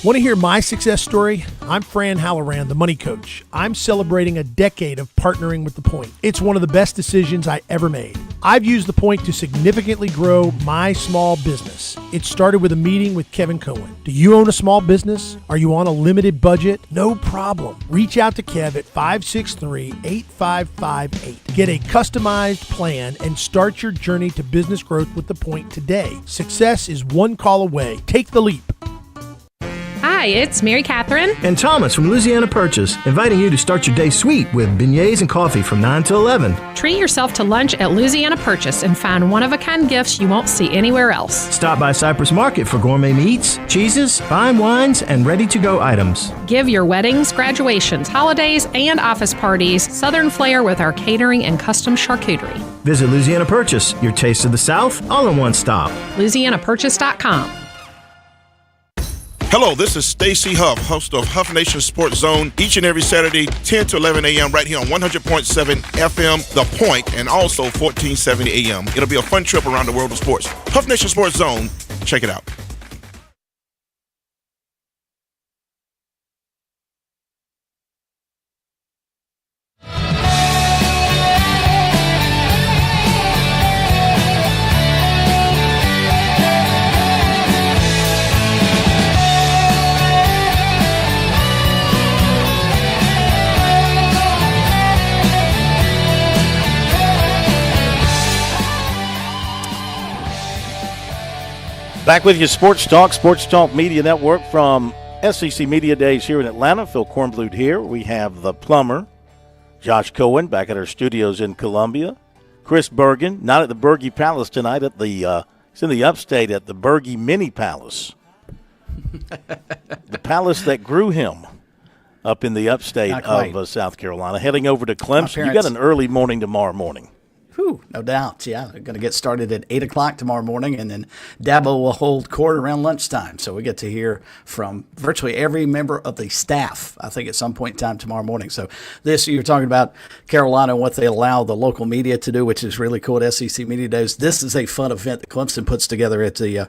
[SPEAKER 14] Want to hear my success story? I'm Fran Halloran, the money coach. I'm celebrating a decade of partnering with The Point. It's one of the best decisions I ever made. I've used The Point to significantly grow my small business. It started with a meeting with Kevin Cohen. Do you own a small business? Are you on a limited budget? No problem. Reach out to Kev at 563-8558. Get a customized plan and start your journey to business growth with The Point today. Success is one call away. Take the leap.
[SPEAKER 15] Hi, it's Mary Catherine
[SPEAKER 16] and Thomas from Louisiana Purchase, inviting you to start your day sweet with beignets and coffee from 9 to 11.
[SPEAKER 15] Treat yourself to lunch at Louisiana Purchase and find one-of-a-kind gifts you won't see anywhere else.
[SPEAKER 16] Stop by Cypress Market for gourmet meats, cheeses, fine wines, and ready-to-go items.
[SPEAKER 15] Give your weddings, graduations, holidays, and office parties Southern flair with our catering and custom charcuterie.
[SPEAKER 16] Visit Louisiana Purchase, your taste of the South, all in one stop.
[SPEAKER 15] LouisianaPurchase.com.
[SPEAKER 22] Hello, this is Stacy Huff, host of Huff Nation Sports Zone, each and every Saturday, 10 to 11 a.m. right here on 100.7 FM, The Point, and also 1470 a.m. It'll be a fun trip around the world of sports. Huff Nation Sports Zone, check it out.
[SPEAKER 8] Back with you, Sports Talk Media Network from SEC Media Days here in Atlanta. Phil Kornblut here. We have the plumber, Josh Cohen, back at our studios in Columbia. Chris Bergen, not at the Berge Palace tonight, he's in the upstate at the Berge Mini Palace. The palace that grew him up in the upstate of South Carolina. Heading over to Clemson. You got an early morning tomorrow morning.
[SPEAKER 1] Whew, no doubt. Yeah, they're going to get started at 8 o'clock tomorrow morning, and then Dabo will hold court around lunchtime. So we get to hear from virtually every member of the staff, I think, at some point in time tomorrow morning. So this, you're talking about Carolina and what they allow the local media to do, which is really cool at SEC Media Days. This is a fun event that Clemson puts together at the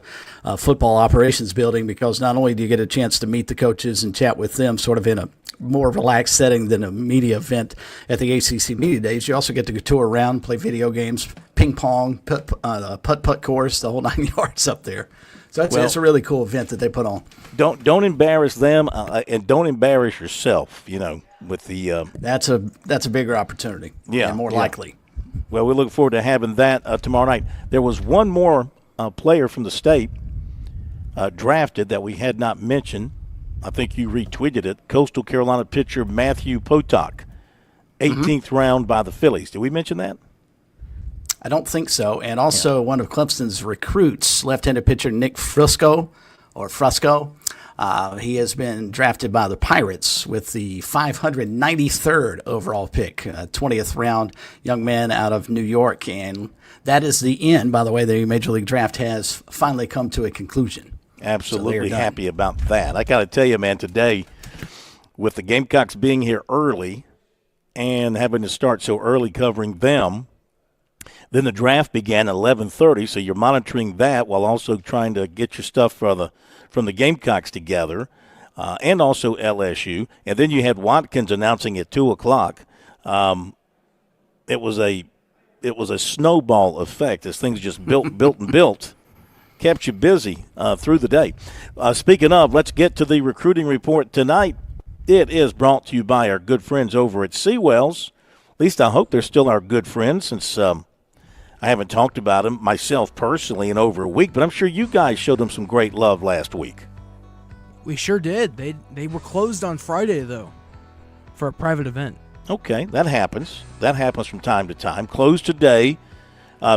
[SPEAKER 1] football operations building, because not only do you get a chance to meet the coaches and chat with them sort of in a more relaxed setting than a media event at the ACC Media Days, you also get to tour around, play video games, ping pong, putt course, the whole 9 yards up there. So it's a really cool event that they put on.
[SPEAKER 8] Don't embarrass them, and don't embarrass yourself. With the
[SPEAKER 1] that's a bigger opportunity.
[SPEAKER 8] Yeah,
[SPEAKER 1] and more likely.
[SPEAKER 8] Well, we look forward to having that tomorrow night. There was one more player from the state drafted that we had not mentioned. I think you retweeted it. Coastal Carolina pitcher Matthew Potok, 18th round by the Phillies. Did we mention that?
[SPEAKER 1] I don't think so. And also one of Clemson's recruits, left-handed pitcher Nick Frusco. He has been drafted by the Pirates with the 593rd overall pick, 20th round young man out of New York. And that is the end, by the way. The Major League Draft has finally come to a conclusion.
[SPEAKER 8] Absolutely happy about that. I got to tell you, man, today, with the Gamecocks being here early and having to start so early covering them, then the draft began at 11:30, so you're monitoring that while also trying to get your stuff from the Gamecocks together, and also LSU. And then you had Watkins announcing at 2 o'clock. It was a snowball effect as things just built and built. Kept you busy through the day. Speaking of, let's get to the recruiting report tonight. It is brought to you by our good friends over at Seawells. At least I hope they're still our good friends, since I haven't talked about them myself personally in over a week, but I'm sure you guys showed them some great love last week.
[SPEAKER 12] We sure did. They were closed on Friday, though, for a private event.
[SPEAKER 8] Okay, that happens. That happens from time to time. Closed today.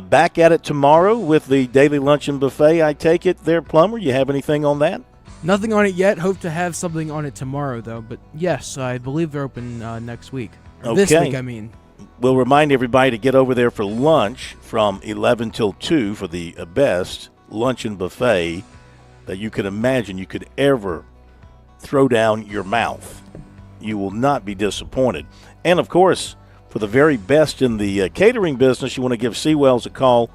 [SPEAKER 8] Back at it tomorrow with the daily luncheon buffet, I take it there, Plummer. You have anything on that?
[SPEAKER 12] Nothing on it yet. Hope to have something on it tomorrow, though. But yes, I believe they're open next week.
[SPEAKER 8] Okay.
[SPEAKER 12] This week, I mean.
[SPEAKER 8] We'll remind everybody to get over there for lunch from 11 till 2 for the best luncheon buffet that you could imagine you could ever throw down your mouth. You will not be disappointed. And, of course, for the very best in the catering business, you want to give Seawells a call.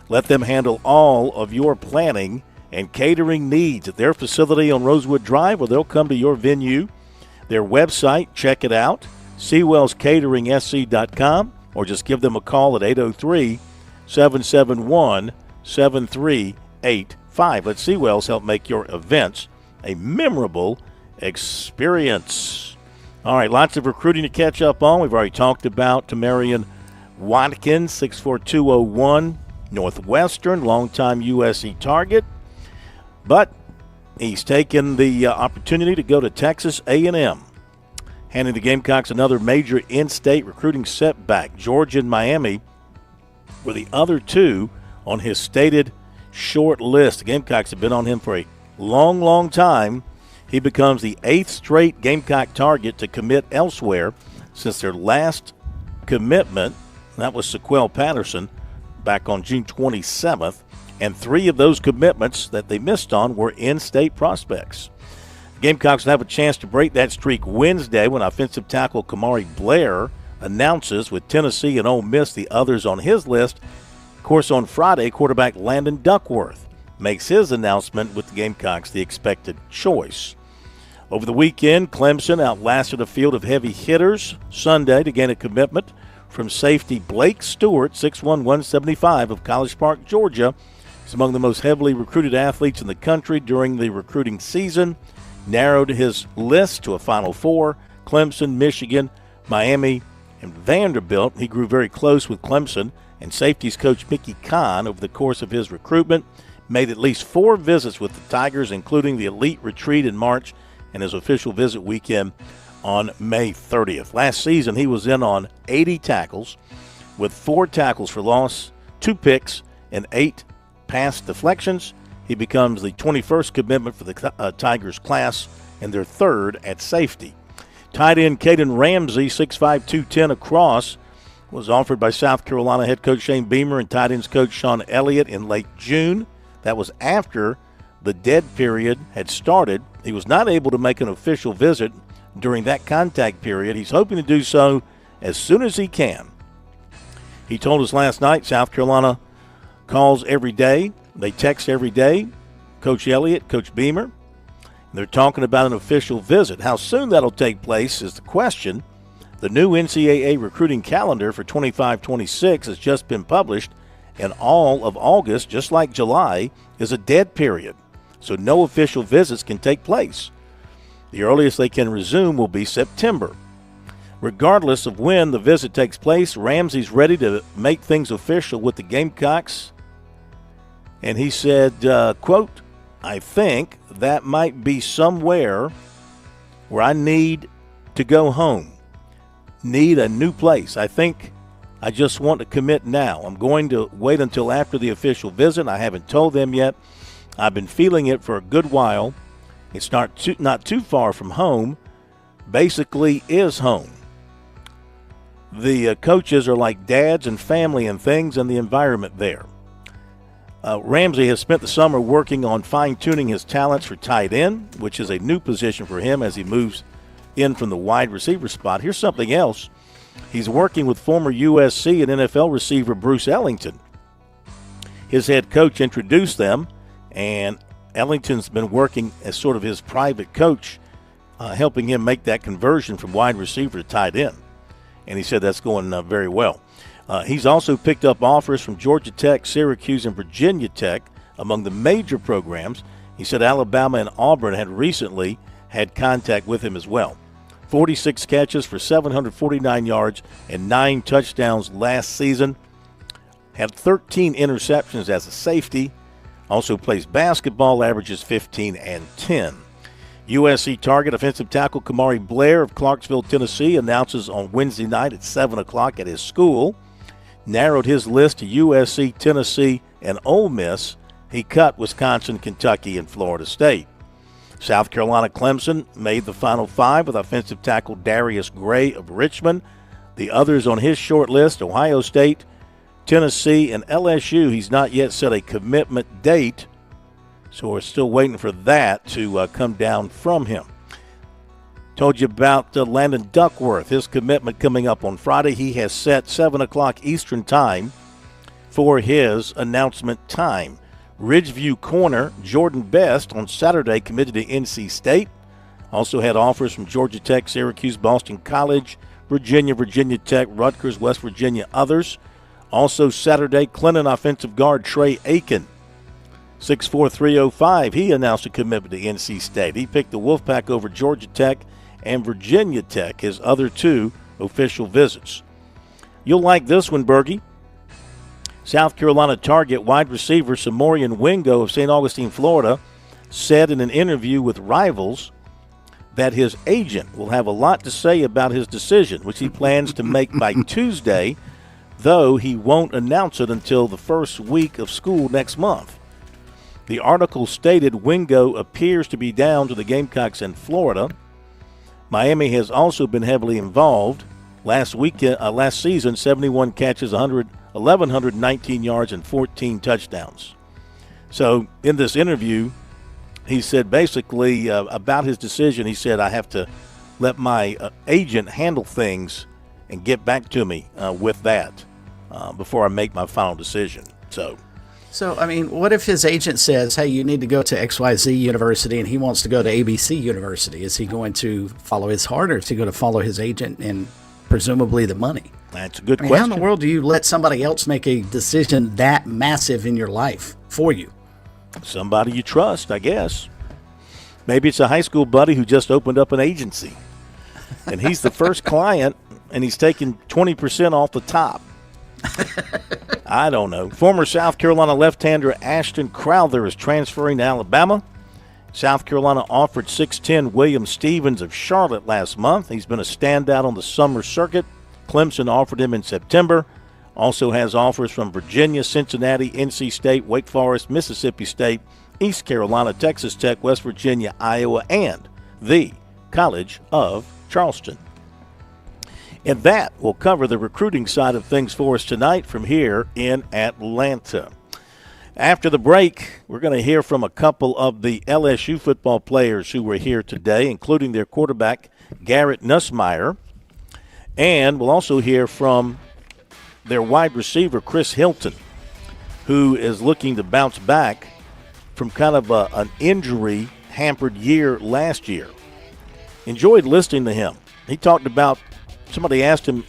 [SPEAKER 8] Let them handle all of your planning and catering needs at their facility on Rosewood Drive, or they'll come to your venue. Their website, check it out, SeawellsCateringSC.com, or just give them a call at 803-771-7385. Let Seawells help make your events a memorable experience. All right, lots of recruiting to catch up on. We've already talked about Tamarian Watkins, 6'4", Northwestern, longtime USC target. But he's taken the opportunity to go to Texas A&M, handing the Gamecocks another major in-state recruiting setback. Georgia and Miami were the other two on his stated short list. The Gamecocks have been on him for a long, long time. He becomes the 8th straight Gamecock target to commit elsewhere since their last commitment. That was Sequel Patterson back on June 27th. And 3 of those commitments that they missed on were in-state prospects. The Gamecocks will have a chance to break that streak Wednesday when offensive tackle Kamari Blair announces, with Tennessee and Ole Miss the others on his list. Of course, on Friday, quarterback Landon Duckworth makes his announcement with the Gamecocks the expected choice. Over the weekend, Clemson outlasted a field of heavy hitters Sunday to gain a commitment from safety Blake Stewart, 6'1", 175 of College Park, Georgia. He's among the most heavily recruited athletes in the country during the recruiting season. Narrowed his list to a Final Four: Clemson, Michigan, Miami, and Vanderbilt. He grew very close with Clemson and safeties coach Mickey Kahn over the course of his recruitment. Made at least 4 visits with the Tigers, including the elite retreat in March and his official visit weekend on May 30th. Last season, he was in on 80 tackles with 4 tackles for loss, 2 picks, and 8 pass deflections. He becomes the 21st commitment for the Tigers class and their 3rd at safety. Tight end Caden Ramsey, 6'5", 210 across, was offered by South Carolina head coach Shane Beamer and tight ends coach Sean Elliott in late June. That was after the dead period had started. He was not able to make an official visit during that contact period. He's hoping to do so as soon as he can. He told us last night South Carolina calls every day. They text every day. Coach Elliott, Coach Beamer. They're talking about an official visit. How soon that'll take place is the question. The new NCAA recruiting calendar for 25-26 has just been published, and all of August, just like July, is a dead period. So no official visits can take place. The earliest they can resume will be September. Regardless of when the visit takes place, Ramsey's ready to make things official with the Gamecocks. And he said, quote, I think that might be somewhere where I need to go home, need a new place. I think I just want to commit now. I'm going to wait until after the official visit. I haven't told them yet. I've been feeling it for a good while. It's not too far from home. Basically is home. The coaches are like dads and family and things and the environment there. Ramsey has spent the summer working on fine-tuning his talents for tight end, which is a new position for him as he moves in from the wide receiver spot. Here's something else. He's working with former USC and NFL receiver Bruce Ellington. His head coach introduced them, and Ellington's been working as sort of his private coach, helping him make that conversion from wide receiver to tight end. And he said that's going very well. He's also picked up offers from Georgia Tech, Syracuse, and Virginia Tech among the major programs. He said Alabama and Auburn had recently had contact with him as well. 46 catches for 749 yards and 9 touchdowns last season. Had 13 interceptions as a safety. Also plays basketball, averages 15 and 10. USC target offensive tackle Kamari Blair of Clarksville, Tennessee, announces on Wednesday night at 7 o'clock at his school. Narrowed his list to USC, Tennessee, and Ole Miss. He cut Wisconsin, Kentucky, and Florida State. South Carolina Clemson made the Final Five with offensive tackle Darius Gray of Richmond. The others on his short list, Ohio State, Tennessee, and LSU. He's not yet set a commitment date, so we're still waiting for that to come down from him. Told you about Landon Duckworth, his commitment coming up on Friday. He has set 7 o'clock Eastern Time for his announcement time. Ridgeview corner Jordan Best on Saturday committed to NC State. Also had offers from Georgia Tech, Syracuse, Boston College, Virginia, Virginia Tech, Rutgers, West Virginia, others. Also Saturday, Clinton offensive guard Trey Aiken, 6'4", 305. He announced a commitment to NC State. He picked the Wolfpack over Georgia Tech and Virginia Tech, his other two official visits. You'll like this one, Bergie. South Carolina target wide receiver Samorian Wingo of St. Augustine, Florida, said in an interview with Rivals that his agent will have a lot to say about his decision, which he plans to make by Tuesday, though he won't announce it until the first week of school next month. The article stated Wingo appears to be down to the Gamecocks in Florida. Miami has also been heavily involved. Last season, 71 catches, 1,119 yards, and 14 touchdowns. So in this interview, he said basically about his decision, he said, I have to let my agent handle things and get back to me with that before I make my final decision.
[SPEAKER 1] So, I mean, what if his agent says, hey, you need to go to XYZ University, and he wants to go to ABC University? Is he going to follow his heart, or is he going to follow his agent and presumably the money?
[SPEAKER 8] That's a good
[SPEAKER 1] question.
[SPEAKER 8] question.
[SPEAKER 1] How in the world do you let somebody else make a decision that massive in your life for you?
[SPEAKER 8] Somebody you trust, I guess. Maybe it's a high school buddy who just opened up an agency, and he's the first client, and he's taking 20% off the top. I don't know. Former South Carolina left-hander Ashton Crowther is transferring to Alabama. South Carolina offered 6'10" William Stevens of Charlotte last month. He's been a standout on the summer circuit. Clemson offered him in September. Also has offers from Virginia, Cincinnati, NC State, Wake Forest, Mississippi State, East Carolina, Texas Tech, West Virginia, Iowa, and the College of Charleston. And that will cover the recruiting side of things for us tonight from here in Atlanta. After the break, we're going to hear from a couple of the LSU football players who were here today, including their quarterback, Garrett Nussmeier. And we'll also hear from their wide receiver, Chris Hilton, who is looking to bounce back from kind of an injury-hampered year last year. Enjoyed listening to him. He talked about, somebody asked him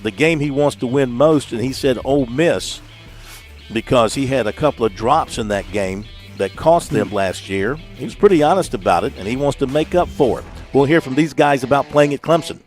[SPEAKER 8] the game he wants to win most, and he said Ole Miss, because he had a couple of drops in that game that cost them last year. He was pretty honest about it, and he wants to make up for it. We'll hear from these guys about playing at Clemson.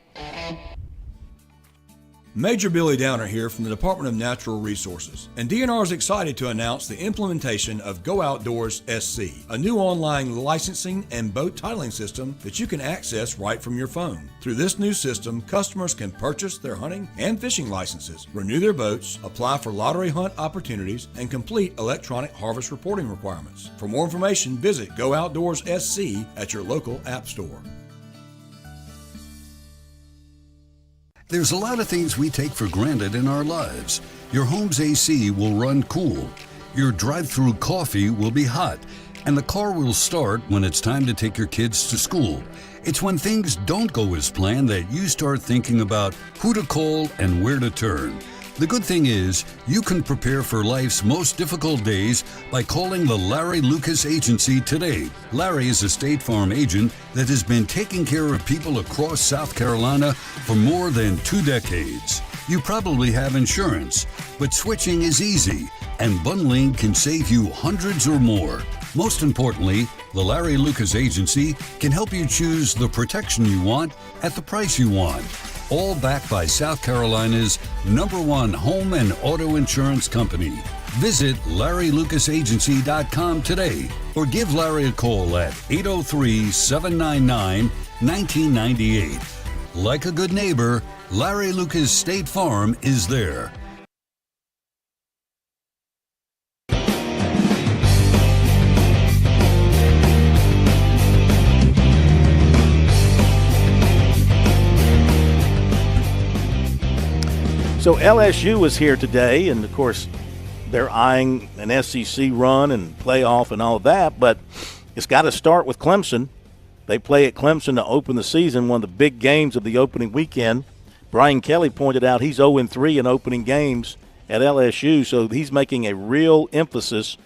[SPEAKER 2] Major Billy Downer here from the Department of Natural Resources, and DNR is excited to announce the implementation of Go Outdoors SC, a new online licensing and boat titling system that you can access right from your phone. Through this new system, customers can purchase their hunting and fishing licenses, renew their boats, apply for lottery hunt opportunities, and complete electronic harvest reporting requirements. For more information, visit Go Outdoors SC at your local app store.
[SPEAKER 17] There's a lot of things we take for granted in our lives. Your home's AC will run cool, your drive-through coffee will be hot, and the car will start when it's time to take your kids to school. It's when things don't go as planned that you start thinking about who to call and where to turn. The good thing is, you can prepare for life's most difficult days by calling the Larry Lucas Agency today. Larry is a State Farm agent that has been taking care of people across South Carolina for more than 2 decades. You probably have insurance, but switching is easy, and bundling can save you hundreds or more. Most importantly, the Larry Lucas Agency can help you choose the protection you want at the price you want. All backed by South Carolina's #1 home and auto insurance company. Visit LarryLucasAgency.com today or give Larry a call at 803-799-1998. Like a good neighbor, Larry Lucas State Farm is there.
[SPEAKER 8] So LSU was here today, and of course they're eyeing an SEC run and playoff and all of that, but it's got to start with Clemson. They play at Clemson to open the season, one of the big games of the opening weekend. Brian Kelly pointed out he's 0-3 in opening games at LSU, so he's making a real emphasis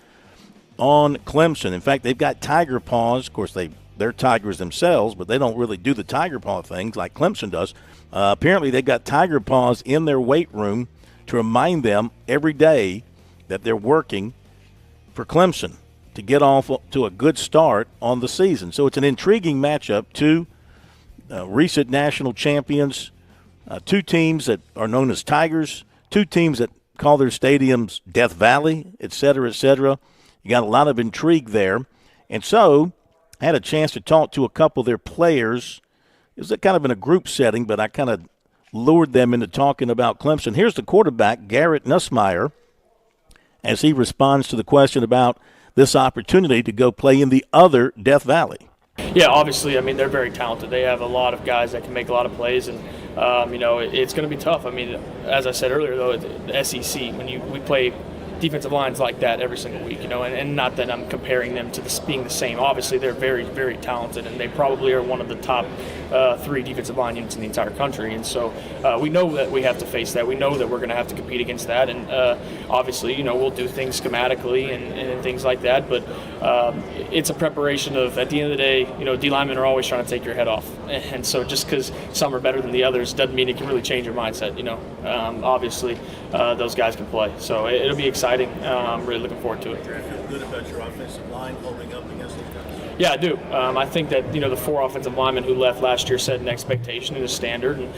[SPEAKER 8] on Clemson. In fact, they've got tiger paws. Of course, they're tigers themselves, but they don't really do the tiger paw things like Clemson does. Apparently, they've got tiger paws in their weight room to remind them every day that they're working for Clemson to get off to a good start on the season. So it's an intriguing matchup. Two recent national champions, two teams that are known as Tigers, two teams that call their stadiums Death Valley, et cetera, et cetera. You got a lot of intrigue there. And so I had a chance to talk to a couple of their players. It was kind of in a group setting, but I kind of lured them into talking about Clemson. Here's the quarterback, Garrett Nussmeier, as he responds to the question about this opportunity to go play in the other Death Valley.
[SPEAKER 18] Yeah, obviously, I mean, they're very talented. They have a lot of guys that can make a lot of plays, and, it's going to be tough. I mean, as I said earlier, though, the SEC, we play defensive lines like that every single week, and not that I'm comparing them to being the same. Obviously, they're very, very talented, and they probably are one of the top 3 defensive line units in the entire country. And so we know that we have to face that. We know that we're going to have to compete against that. And obviously, we'll do things schematically and things like that. But it's a preparation of, at the end of the day, D linemen are always trying to take your head off. And so just because some are better than the others doesn't mean it can really change your mindset. Obviously, those guys can play. So it'll be exciting. I'm really looking forward to it.
[SPEAKER 5] Do you feel good about your offensive line holding up against those guys?
[SPEAKER 18] Yeah, I do. I think that the 4 offensive linemen who left last year set an expectation and a standard, and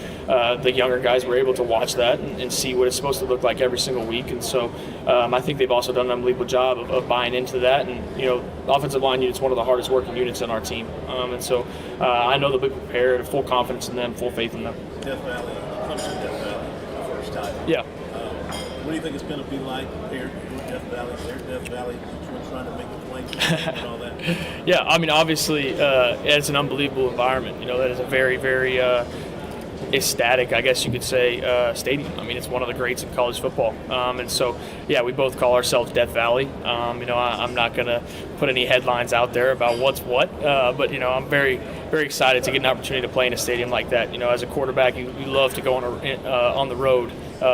[SPEAKER 18] the younger guys were able to watch that and see what it's supposed to look like every single week. And so I think they've also done an unbelievable job of buying into that. And offensive line unit's one of the hardest working units on our team, and so I know they'll be prepared, have full confidence in them, full faith in them.
[SPEAKER 5] Death Valley, Clemson Death Valley, the first time.
[SPEAKER 18] Yeah.
[SPEAKER 5] What do you think it's going to be like compared to your Death Valley, their Death Valley, trying to make the play and all that?
[SPEAKER 18] Yeah, I mean, obviously, it's an unbelievable environment. That is a very, very ecstatic, I guess you could say, stadium. I mean, it's one of the greats in college football. And so, yeah, we both call ourselves Death Valley. I'm not going to put any headlines out there about what's what, but, I'm very, very excited to get an opportunity to play in a stadium like that. As a quarterback, you love to go on the road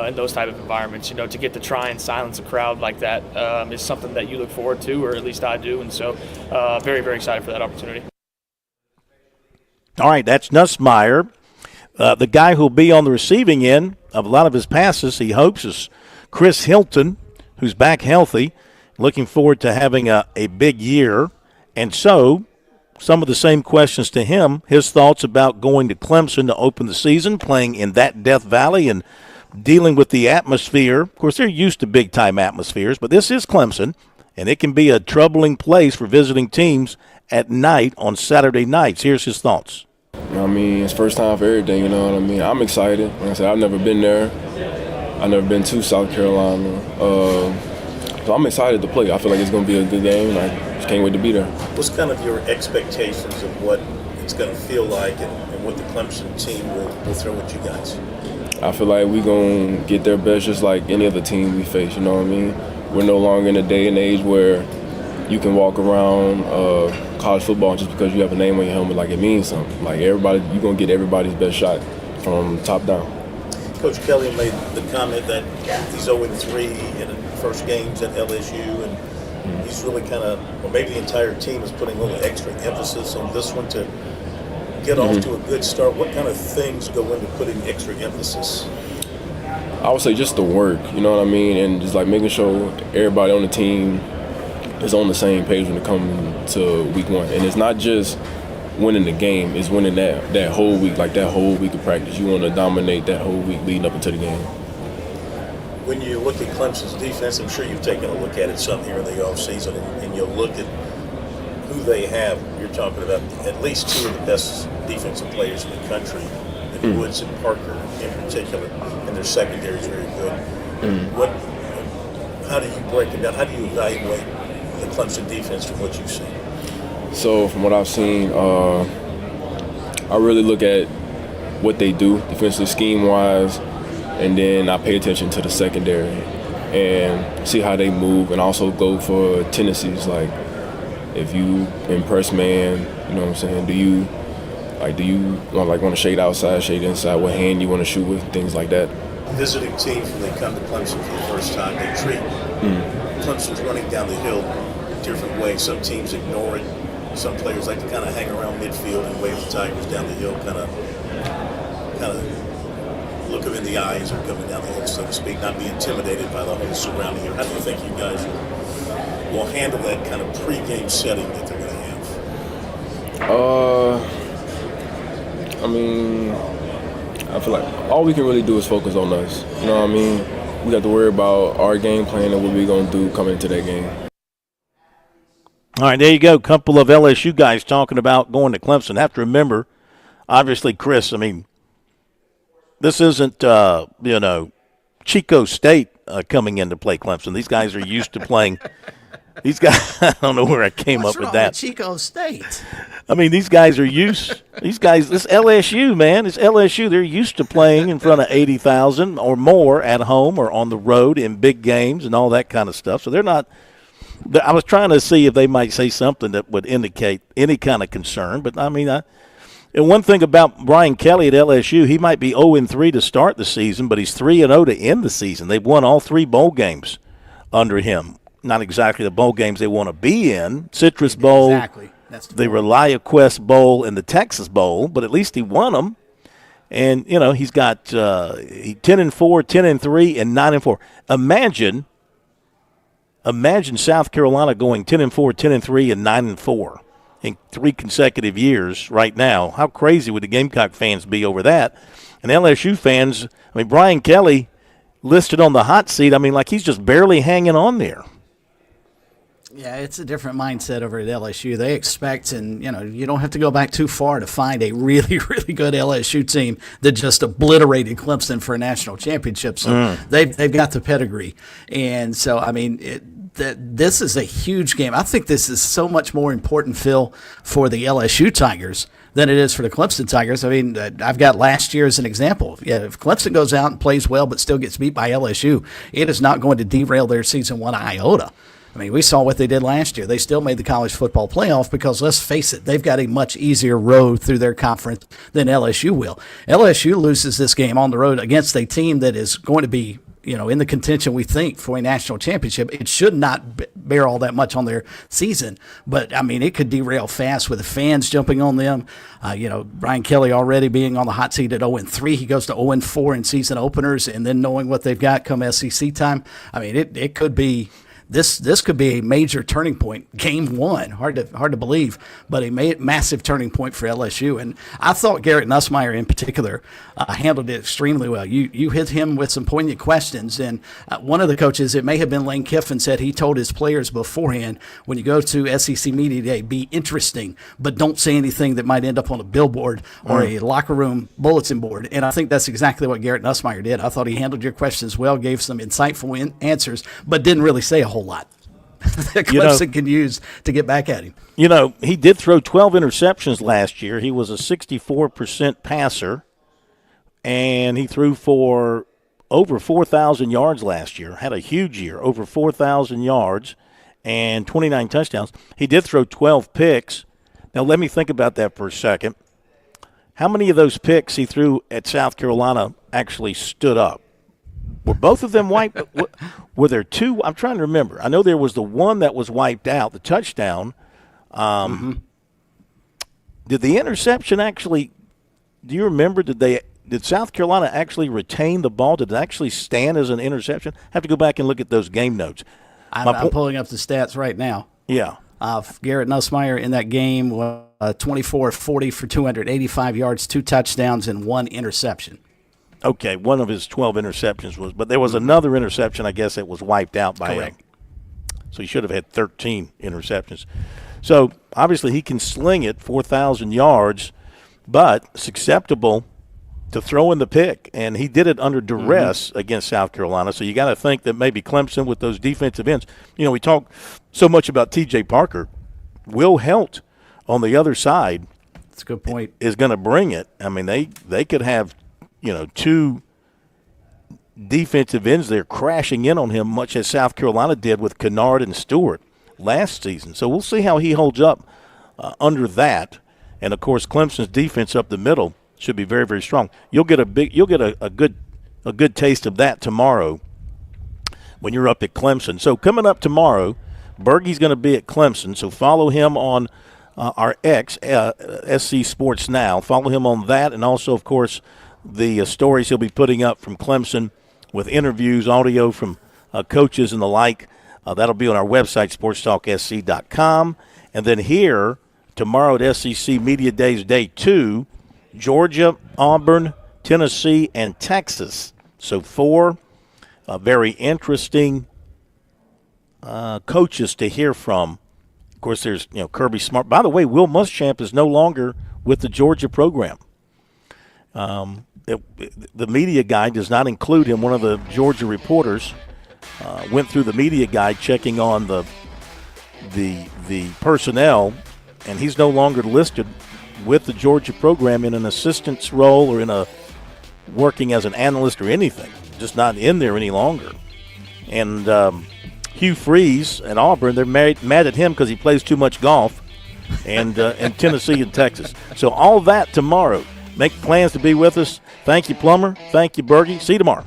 [SPEAKER 18] in those type of environments. To get to try and silence a crowd like that is something that you look forward to, or at least I do. And so, very, very excited for that opportunity.
[SPEAKER 8] All right, that's Nussmeier. The guy who'll be on the receiving end of a lot of his passes, he hopes, is Chris Hilton, who's back healthy, looking forward to having a big year. And so, some of the same questions to him, his thoughts about going to Clemson to open the season, playing in that Death Valley and dealing with the atmosphere. Of course, they're used to big-time atmospheres, but this is Clemson, and it can be a troubling place for visiting teams at night on Saturday nights. Here's his thoughts.
[SPEAKER 3] I mean, it's first time for everything, you know what I mean? I'm excited. Like I said, I've never been there. I've never been to South Carolina. So I'm excited to play. I feel like it's going to be a good game, and I just can't wait to be there.
[SPEAKER 5] What's kind of your expectations of what it's going to feel like and what the Clemson team will throw at you guys?
[SPEAKER 3] I feel like we're going to get their best just like any other team we face, you know what I mean? We're no longer in a day and age where you can walk around college football just because you have a name on your helmet like it means something. Like everybody, you're going to get everybody's best shot from top down.
[SPEAKER 5] Coach Kelly made the comment that he's 0-3 in the first games at LSU, and he's really kind of, or maybe the entire team is putting a little extra emphasis on this one to get off to a good start. What kind of things go into putting extra emphasis?
[SPEAKER 3] I would say just the work, you know what I mean? And just like making sure everybody on the team is on the same page when it comes to week one. And it's not just winning the game, it's winning that whole week, like that whole week of practice. You want to dominate that whole week leading up into the game.
[SPEAKER 5] When you look at Clemson's defense, I'm sure you've taken a look at it some here in the offseason, and you'll look at who they have. You're talking about at least two of the best defensive players in the country, and Woods and Parker in particular, and their secondary is very good. How do you break it down? How do you evaluate the Clemson defense from what you've seen?
[SPEAKER 3] So from what I've seen, I really look at what they do defensively, scheme-wise, and then I pay attention to the secondary and see how they move, and also go for tendencies. Like if you impress man, you know what I'm saying? Do you want to shade outside, shade inside? What hand you want to shoot with? Things like that.
[SPEAKER 5] Visiting teams, when they come to Clemson for the first time, they treat Clemson's running down the hill different ways. Some teams ignore it. Some players like to kind of hang around midfield and wave the Tigers down the hill, kind of look them in the eyes or coming down the hill, so to speak, not be intimidated by the whole surrounding area. How do you think you guys will handle that kind of pregame setting that they're going to have?
[SPEAKER 3] I mean, I feel like all we can really do is focus on us. You know what I mean? We got to worry about our game plan and what we're going to do coming into that game.
[SPEAKER 8] All right, there you go. A couple of LSU guys talking about going to Clemson. Have to remember, obviously, Chris, I mean, this isn't, Chico State coming in to play Clemson. These guys are used to playing. These guys, I don't know where I came up with that.
[SPEAKER 1] With Chico State?
[SPEAKER 8] I mean, these guys are used. These guys, this LSU, man, it's LSU. They're used to playing in front of 80,000 or more at home or on the road in big games and all that kind of stuff. So they're not. I was trying to see if they might say something that would indicate any kind of concern. But, I mean, and one thing about Brian Kelly at LSU, he might be 0-3 to start the season, but he's 3-0 to end the season. They've won all three bowl games under him. Not exactly the bowl games they want to be in. Citrus Bowl,
[SPEAKER 1] exactly. That's the
[SPEAKER 8] ReliaQuest Bowl, and the Texas Bowl, but at least he won them. And, he's got 10-4, 10-3, and 9-4. Imagine South Carolina going 10-4, 10-3, and 9-4 in 3 consecutive years right now. How crazy would the Gamecock fans be over that? And LSU fans, Brian Kelly listed on the hot seat, like he's just barely hanging on there.
[SPEAKER 1] Yeah, it's a different mindset over at LSU. They expect, and you don't have to go back too far to find a really, really good LSU team that just obliterated Clemson for a national championship. So they've got the pedigree, and so this is a huge game. I think this is so much more important, Phil, for the LSU Tigers than it is for the Clemson Tigers. I mean, I've got last year as an example. Yeah, if Clemson goes out and plays well but still gets beat by LSU, it is not going to derail their season one iota. I mean, we saw what they did last year. They still made the college football playoff because, let's face it, they've got a much easier road through their conference than LSU will. LSU loses this game on the road against a team that is going to be, in the contention, we think, for a national championship. It should not bear all that much on their season. But, I mean, it could derail fast with the fans jumping on them. Brian Kelly already being on the hot seat at 0-3. He goes to 0-4 in season openers, and then knowing what they've got come SEC time. I mean, it could be – This could be a major turning point. Game one, hard to believe, but a massive turning point for LSU. And I thought Garrett Nussmeier in particular handled it extremely well. You hit him with some poignant questions, and one of the coaches, it may have been Lane Kiffin, said he told his players beforehand, when you go to SEC Media Day, be interesting, but don't say anything that might end up on a billboard or a locker room bulletin board. And I think that's exactly what Garrett Nussmeier did. I thought he handled your questions well, gave some insightful answers, but didn't really say a whole lot that Clemson can use to get back at him.
[SPEAKER 8] He did throw 12 interceptions last year. He was a 64% passer, and he threw for over 4,000 yards last year. Had a huge year, over 4,000 yards and 29 touchdowns. He did throw 12 picks. Now, let me think about that for a second. How many of those picks he threw at South Carolina actually stood up? Were both of them wiped? Were there two? I'm trying to remember. I know there was the one that was wiped out, the touchdown. Did the interception actually – do you remember, did South Carolina actually retain the ball? Did it actually stand as an interception? I have to go back and look at those game notes.
[SPEAKER 1] I'm pulling up the stats right now.
[SPEAKER 8] Yeah.
[SPEAKER 1] Garrett Nussmeier in that game was 24-40 for 285 yards, 2 touchdowns, and 1 interception.
[SPEAKER 8] Okay, one of his 12 interceptions was, but there was another interception, I guess, that was wiped out by him. So he should have had 13 interceptions. So obviously he can sling it 4,000 yards, but it's acceptable to throw in the pick, and he did it under duress against South Carolina. So you got to think that maybe Clemson with those defensive ends. We talk so much about T.J. Parker. Will Helt on the other side.
[SPEAKER 1] That's a good point.
[SPEAKER 8] Is going to bring it. I mean, they could have, 2 defensive ends there crashing in on him, much as South Carolina did with Kennard and Stewart last season. So we'll see how he holds up under that. And of course, Clemson's defense up the middle should be very, very strong. You'll get a good taste of that tomorrow when you're up at Clemson. So coming up tomorrow, Bergie's going to be at Clemson. So follow him on our X, SC Sports Now. Follow him on that, and also, of course, the stories he'll be putting up from Clemson with interviews, audio from coaches and the like. That'll be on our website, SportsTalkSC.com. And then here, tomorrow at SEC Media Days Day 2, Georgia, Auburn, Tennessee, and Texas. So 4 very interesting coaches to hear from. Of course, there's Kirby Smart. By the way, Will Muschamp is no longer with the Georgia program. The media guide does not include him. One of the Georgia reporters went through the media guide checking on the personnel, and he's no longer listed with the Georgia program in an assistant's role or in a working as an analyst or anything. Just not in there any longer. And Hugh Freeze at Auburn, they're mad at him because he plays too much golf, and Tennessee and Texas. So all that tomorrow. Make plans to be with us. Thank you, Plummer. Thank you, Bergie. See you tomorrow.